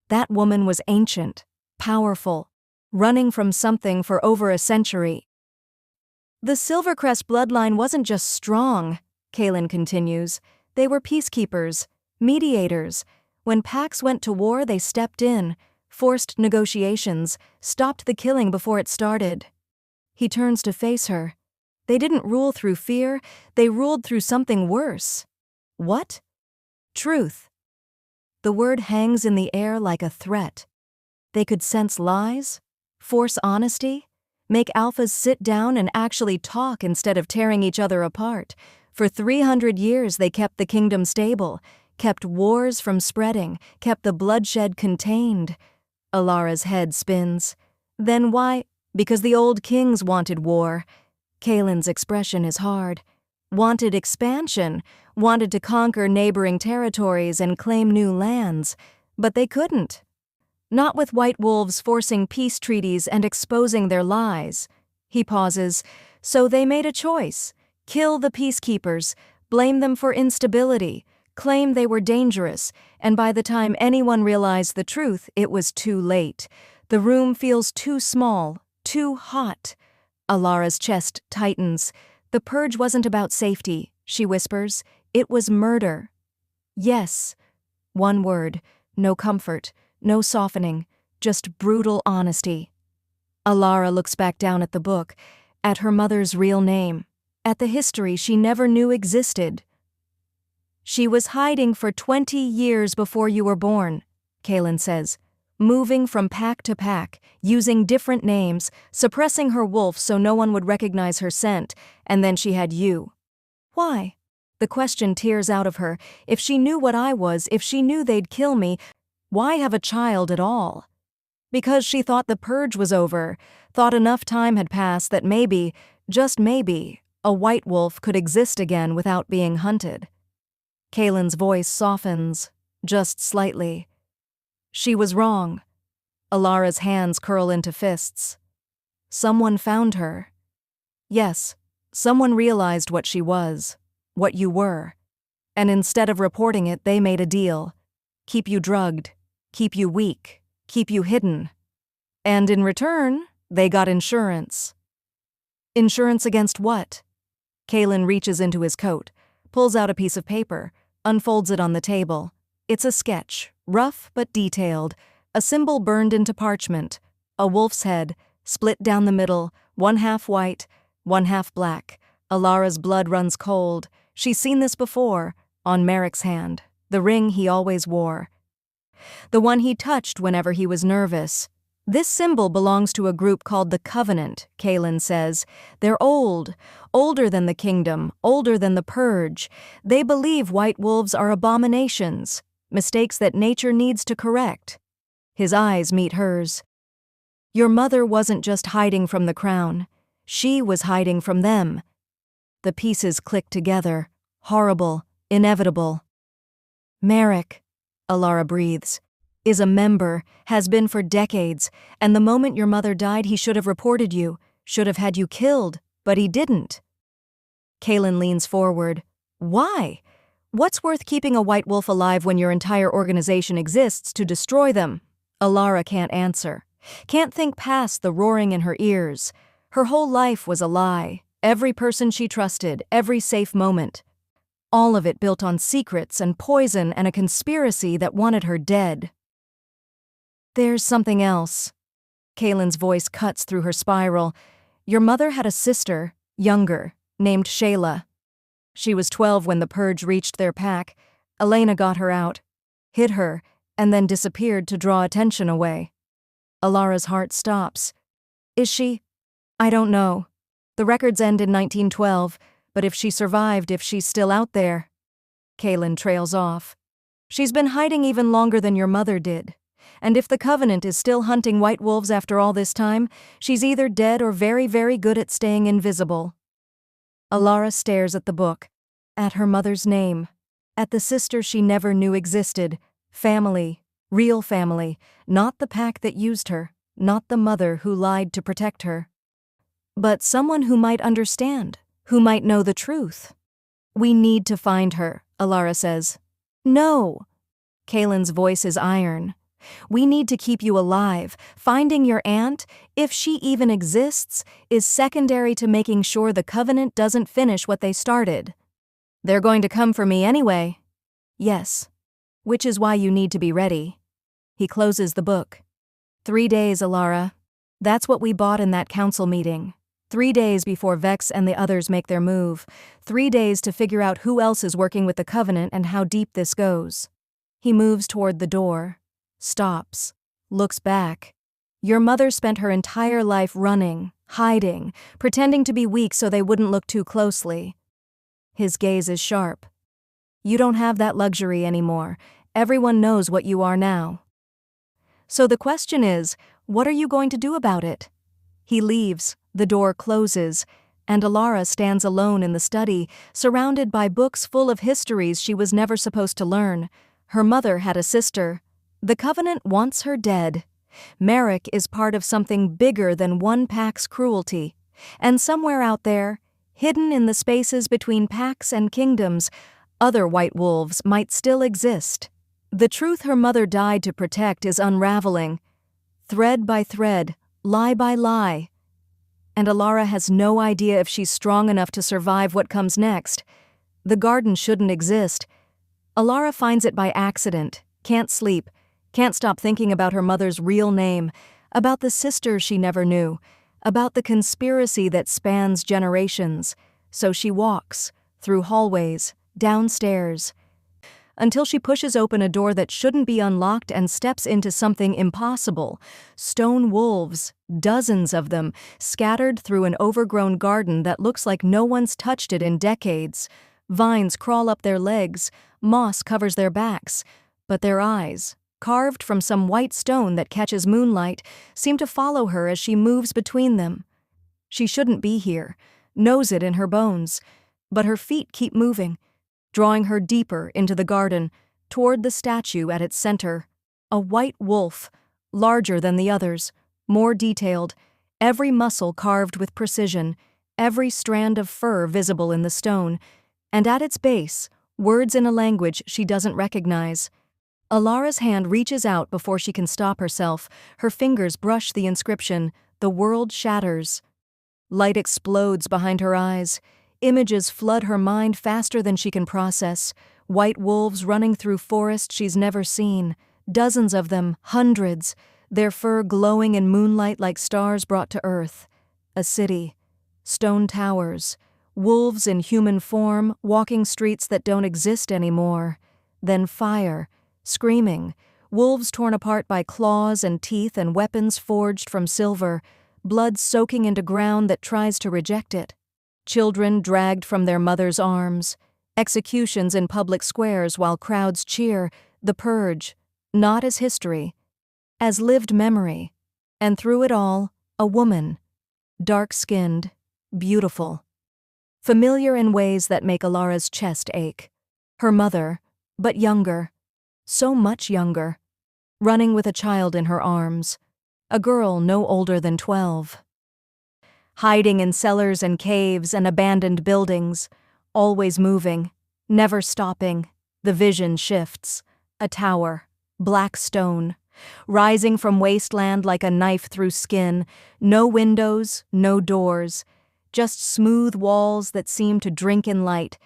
S1: That woman was ancient, powerful, running from something for over a century. The Silvercrest bloodline wasn't just strong, Kalin continues. They were peacekeepers, mediators. When packs went to war, they stepped in, forced negotiations, stopped the killing before it started. He turns to face her. They didn't rule through fear, they ruled through something worse. What? Truth. The word hangs in the air like a threat. They could sense lies, force honesty, make alphas sit down and actually talk instead of tearing each other apart. For 300 years they kept the kingdom stable, kept wars from spreading, kept the bloodshed contained. Alara's head spins. Then why? Because the old kings wanted war. Kalin's expression is hard. Wanted expansion, wanted to conquer neighboring territories and claim new lands. But they couldn't. Not with white wolves forcing peace treaties and exposing their lies. He pauses. So they made a choice. Kill the peacekeepers, blame them for instability, claim they were dangerous, and by the time anyone realized the truth, it was too late. The room feels too small, too hot. Alara's chest tightens. The purge wasn't about safety, she whispers. It was murder. Yes. One word. No comfort. No softening. Just brutal honesty. Alara looks back down at the book, at her mother's real name, at the history she never knew existed. She was hiding for 20 years before you were born, Kalin says, moving from pack to pack, using different names, suppressing her wolf so no one would recognize her scent, and then she had you. Why? The question tears out of her. If she knew what I was, if she knew they'd kill me, why have a child at all? Because she thought the purge was over, thought enough time had passed that maybe, just maybe, a white wolf could exist again without being hunted. Kalin's voice softens, just slightly. She was wrong. Alara's hands curl into fists. Someone found her. Yes, someone realized what she was, what you were. And instead of reporting it, they made a deal. Keep you drugged, keep you weak, keep you hidden. And in return, they got insurance. Insurance against what? Kalin reaches into his coat, pulls out a piece of paper, unfolds it on the table. It's a sketch, rough but detailed, a symbol burned into parchment, a wolf's head, split down the middle, one half white, one half black. Alara's blood runs cold. She's seen this before, on Merrick's hand, the ring he always wore. The one he touched whenever he was nervous. This symbol belongs to a group called the Covenant, Kalin says. They're old, older than the kingdom, older than the purge. They believe white wolves are abominations, mistakes that nature needs to correct. His eyes meet hers. Your mother wasn't just hiding from the crown. She was hiding from them. The pieces click together, horrible, inevitable. Merrick, Alara breathes, is a member, has been for decades, and the moment your mother died he should have reported you, should have had you killed, but he didn't. Kalin leans forward. Why? What's worth keeping a white wolf alive when your entire organization exists to destroy them? Alara can't answer, can't think past the roaring in her ears. Her whole life was a lie, every person she trusted, every safe moment. All of it built on secrets and poison and a conspiracy that wanted her dead. There's something else. Kalin's voice cuts through her spiral. Your mother had a sister, younger, named Shayla. She was 12 when the purge reached their pack. Elena got her out, hid her, and then disappeared to draw attention away. Alara's heart stops. Is she? I don't know. The records end in 1912, but if she survived, if she's still out there. Kalin trails off. She's been hiding even longer than your mother did. And if the Covenant is still hunting white wolves after all this time, she's either dead or very, very good at staying invisible. Alara stares at the book, at her mother's name, at the sister she never knew existed. Family, real family, not the pack that used her, not the mother who lied to protect her. But someone who might understand, who might know the truth. We need to find her, Alara says. No. Kalin's voice is iron. We need to keep you alive. Finding your aunt, if she even exists, is secondary to making sure the Covenant doesn't finish what they started. They're going to come for me anyway. Yes. Which is why you need to be ready. He closes the book. 3 days, Alara. That's what we bought in that council meeting. 3 days before Vex and the others make their move. 3 days to figure out who else is working with the Covenant and how deep this goes. He moves toward the door. Stops. Looks back. Your mother spent her entire life running, hiding, pretending to be weak so they wouldn't look too closely. His gaze is sharp. You don't have that luxury anymore. Everyone knows what you are now. So the question is, what are you going to do about it? He leaves, the door closes, and Alara stands alone in the study, surrounded by books full of histories she was never supposed to learn. Her mother had a sister. The Covenant wants her dead. Merrick is part of something bigger than one pack's cruelty. And somewhere out there, hidden in the spaces between packs and kingdoms, other white wolves might still exist. The truth her mother died to protect is unraveling. Thread by thread, lie by lie. And Alara has no idea if she's strong enough to survive what comes next. The garden shouldn't exist. Alara finds it by accident, can't sleep, can't stop thinking about her mother's real name, about the sister she never knew, about the conspiracy that spans generations. So she walks, through hallways, downstairs, until she pushes open a door that shouldn't be unlocked and steps into something impossible. Stone wolves, dozens of them, scattered through an overgrown garden that looks like no one's touched it in decades. Vines crawl up their legs, moss covers their backs, but their eyes, carved from some white stone that catches moonlight, seem to follow her as she moves between them. She shouldn't be here, knows it in her bones, but her feet keep moving, drawing her deeper into the garden, toward the statue at its center. A white wolf, larger than the others, more detailed, every muscle carved with precision, every strand of fur visible in the stone, and at its base, words in a language she doesn't recognize. Alara's hand reaches out before she can stop herself. Her fingers brush the inscription, "The world shatters." Light explodes behind her eyes. Images flood her mind faster than she can process. White wolves running through forests she's never seen. Dozens of them, hundreds, their fur glowing in moonlight like stars brought to earth. A city. Stone towers. Wolves in human form, walking streets that don't exist anymore. Then fire. Screaming. Wolves torn apart by claws and teeth and weapons forged from silver. Blood soaking into ground that tries to reject it. Children dragged from their mother's arms. Executions in public squares while crowds cheer. The purge. Not as history. As lived memory. And through it all, a woman. Dark-skinned. Beautiful. Familiar in ways that make Alara's chest ache. Her mother, but younger. So much younger. Running with a child in her arms. A girl no older than 12. Hiding in cellars and caves and abandoned buildings. Always moving. Never stopping. The vision shifts. A tower. Black stone. Rising from wasteland like a knife through skin. No windows, no doors. Just smooth walls that seem to drink in light.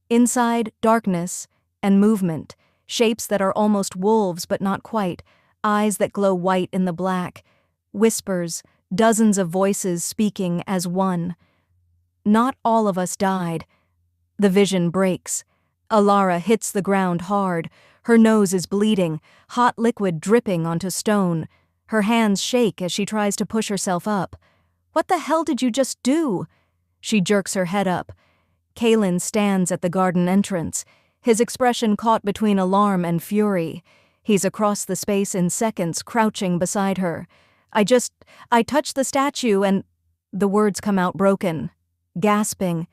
S1: Inside, darkness and movement. Shapes that are almost wolves but not quite. Eyes that glow white in the black. Whispers, dozens of voices speaking as one. Not all of us died. The vision breaks. Alara hits the ground hard. Her nose is bleeding, hot liquid dripping onto stone. Her hands shake as she tries to push herself up. What the hell did you just do? She jerks her head up. Kalin stands at the garden entrance, his expression caught between alarm and fury. He's across the space in seconds, crouching beside her. I touched the statue and... The words come out broken, gasping.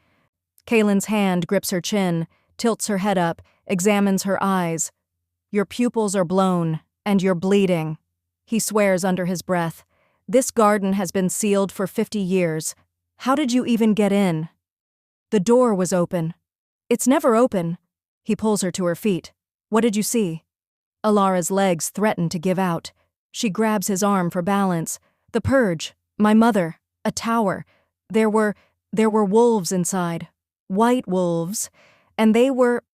S1: Kalin's hand grips her chin, tilts her head up, examines her eyes. Your pupils are blown, and you're bleeding. He swears under his breath. This garden has been sealed for 50 years. How did you even get in? The door was open. It's never open. He pulls her to her feet. What did you see? Alara's legs threaten to give out. She grabs his arm for balance. The purge. My mother. A tower. There were wolves inside. White wolves. And they were...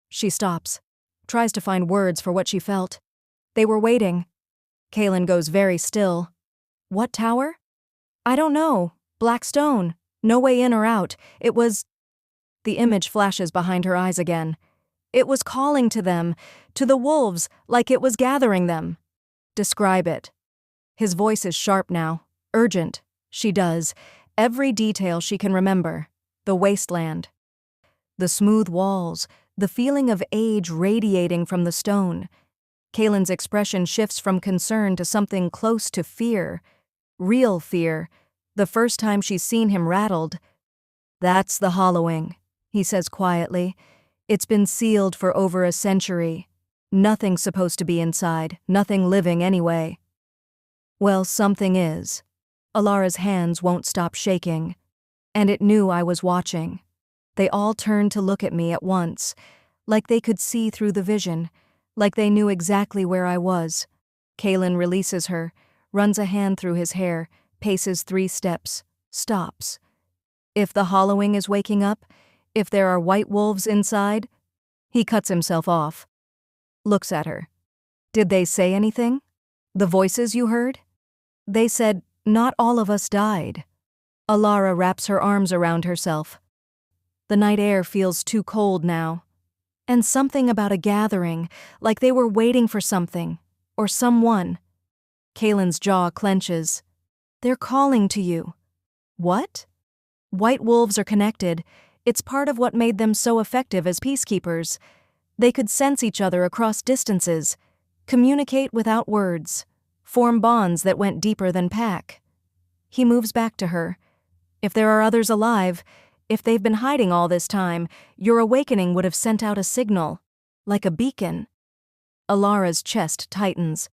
S1: She stops. Tries to find words for what she felt. They were waiting. Kalin goes very still. What tower? I don't know. Black stone. No way in or out. It was... The image flashes behind her eyes again. It was calling to them, to the wolves, like it was gathering them. Describe it. His voice is sharp now, urgent. She does. Every detail she can remember. The wasteland. The smooth walls, the feeling of age radiating from the stone. Kalin's expression shifts from concern to something close to fear. Real fear. The first time she's seen him rattled. That's the hollowing, he says quietly. It's been sealed for over a century. Nothing's supposed to be inside, nothing living anyway. Well, something is. Alara's hands won't stop shaking. And it knew I was watching. They all turned to look at me at once, like they could see through the vision, like they knew exactly where I was. Kalin releases her, runs a hand through his hair, paces 3 steps, stops. If the hollowing is waking up, if there are white wolves inside, he cuts himself off. Looks at her. Did they say anything? The voices you heard? They said, not all of us died. Alara wraps her arms around herself. The night air feels too cold now. And something about a gathering, like they were waiting for something, or someone. Kalin's jaw clenches. They're calling to you. What? White wolves are connected. It's part of what made them so effective as peacekeepers. They could sense each other across distances, communicate without words, form bonds that went deeper than pack. He moves back to her. If there are others alive, if they've been hiding all this time, your awakening would have sent out a signal, like a beacon. Alara's chest tightens.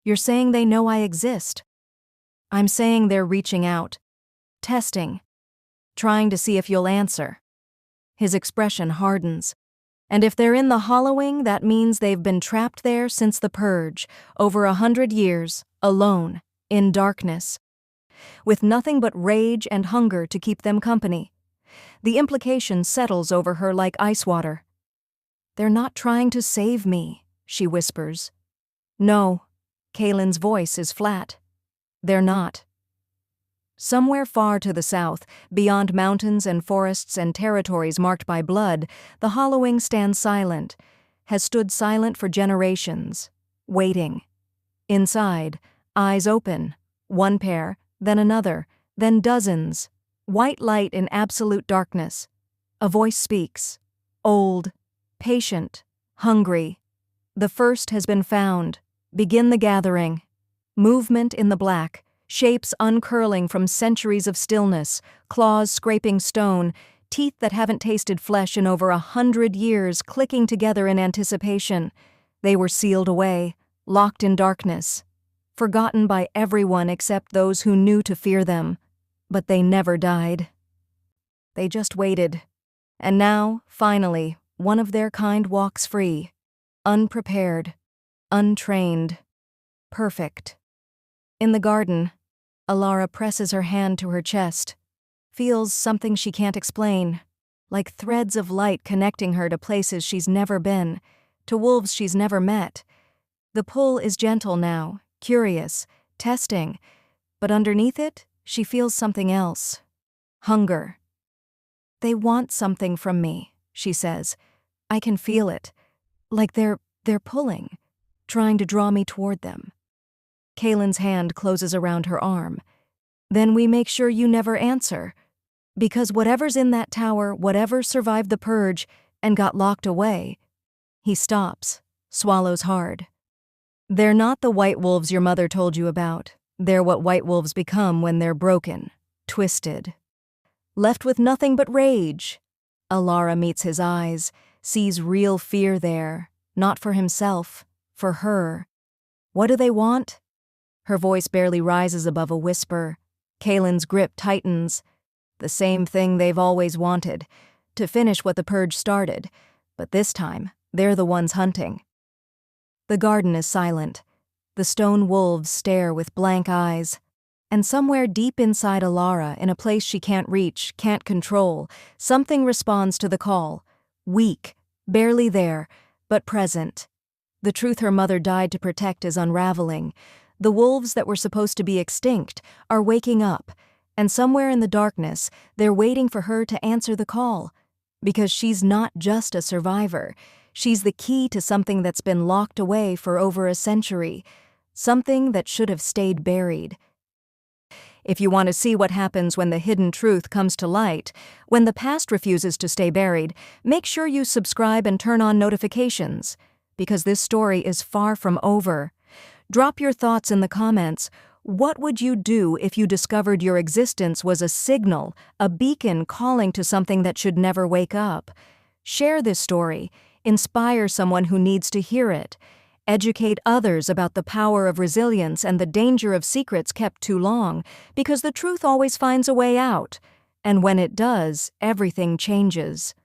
S1: You're saying they know I exist. I'm saying they're reaching out, testing, trying to see if you'll answer. His expression hardens. And if they're in the hollowing, that means they've been trapped there since the purge, over 100 years, alone, in darkness, with nothing but rage and hunger to keep them company. The implication settles over her like ice water. They're not trying to save me, she whispers. No, Kalin's voice is flat. They're not. Somewhere far to the south, beyond mountains and forests and territories marked by blood, the hollowing stands silent, has stood silent for generations, waiting. Inside, eyes open, one pair, then another, then dozens, white light in absolute darkness. A voice speaks, old, patient, hungry. The first has been found. Begin the gathering. Movement in the black. Shapes uncurling from centuries of stillness, claws scraping stone, teeth that haven't tasted flesh in over 100 years clicking together in anticipation. They were sealed away, locked in darkness, forgotten by everyone except those who knew to fear them. But they never died. They just waited. And now, finally, one of their kind walks free, unprepared, untrained, perfect. In the garden, Alara presses her hand to her chest, feels something she can't explain, like threads of light connecting her to places she's never been, to wolves she's never met. The pull is gentle now, curious, testing, but underneath it, she feels something else. Hunger. They want something from me, she says. I can feel it, like they're pulling, trying to draw me toward them. Kalin's hand closes around her arm. Then we make sure you never answer. Because whatever's in that tower, whatever survived the purge and got locked away. He stops, swallows hard. They're not the white wolves your mother told you about. They're what white wolves become when they're broken, twisted, left with nothing but rage. Alara meets his eyes, sees real fear there, not for himself, for her. What do they want? Her voice barely rises above a whisper. Kalin's grip tightens. The same thing they've always wanted, to finish what the purge started, but this time, they're the ones hunting. The garden is silent. The stone wolves stare with blank eyes. And somewhere deep inside Alara, in a place she can't reach, can't control, something responds to the call. Weak, barely there, but present. The truth her mother died to protect is unraveling. The wolves that were supposed to be extinct are waking up, and somewhere in the darkness, they're waiting for her to answer the call. Because she's not just a survivor. She's the key to something that's been locked away for over a century. Something that should have stayed buried. If you want to see what happens when the hidden truth comes to light, when the past refuses to stay buried, make sure you subscribe and turn on notifications. Because this story is far from over. Drop your thoughts in the comments. What would you do if you discovered your existence was a signal, a beacon calling to something that should never wake up? Share this story. Inspire someone who needs to hear it. Educate others about the power of resilience and the danger of secrets kept too long, because the truth always finds a way out. And when it does, everything changes.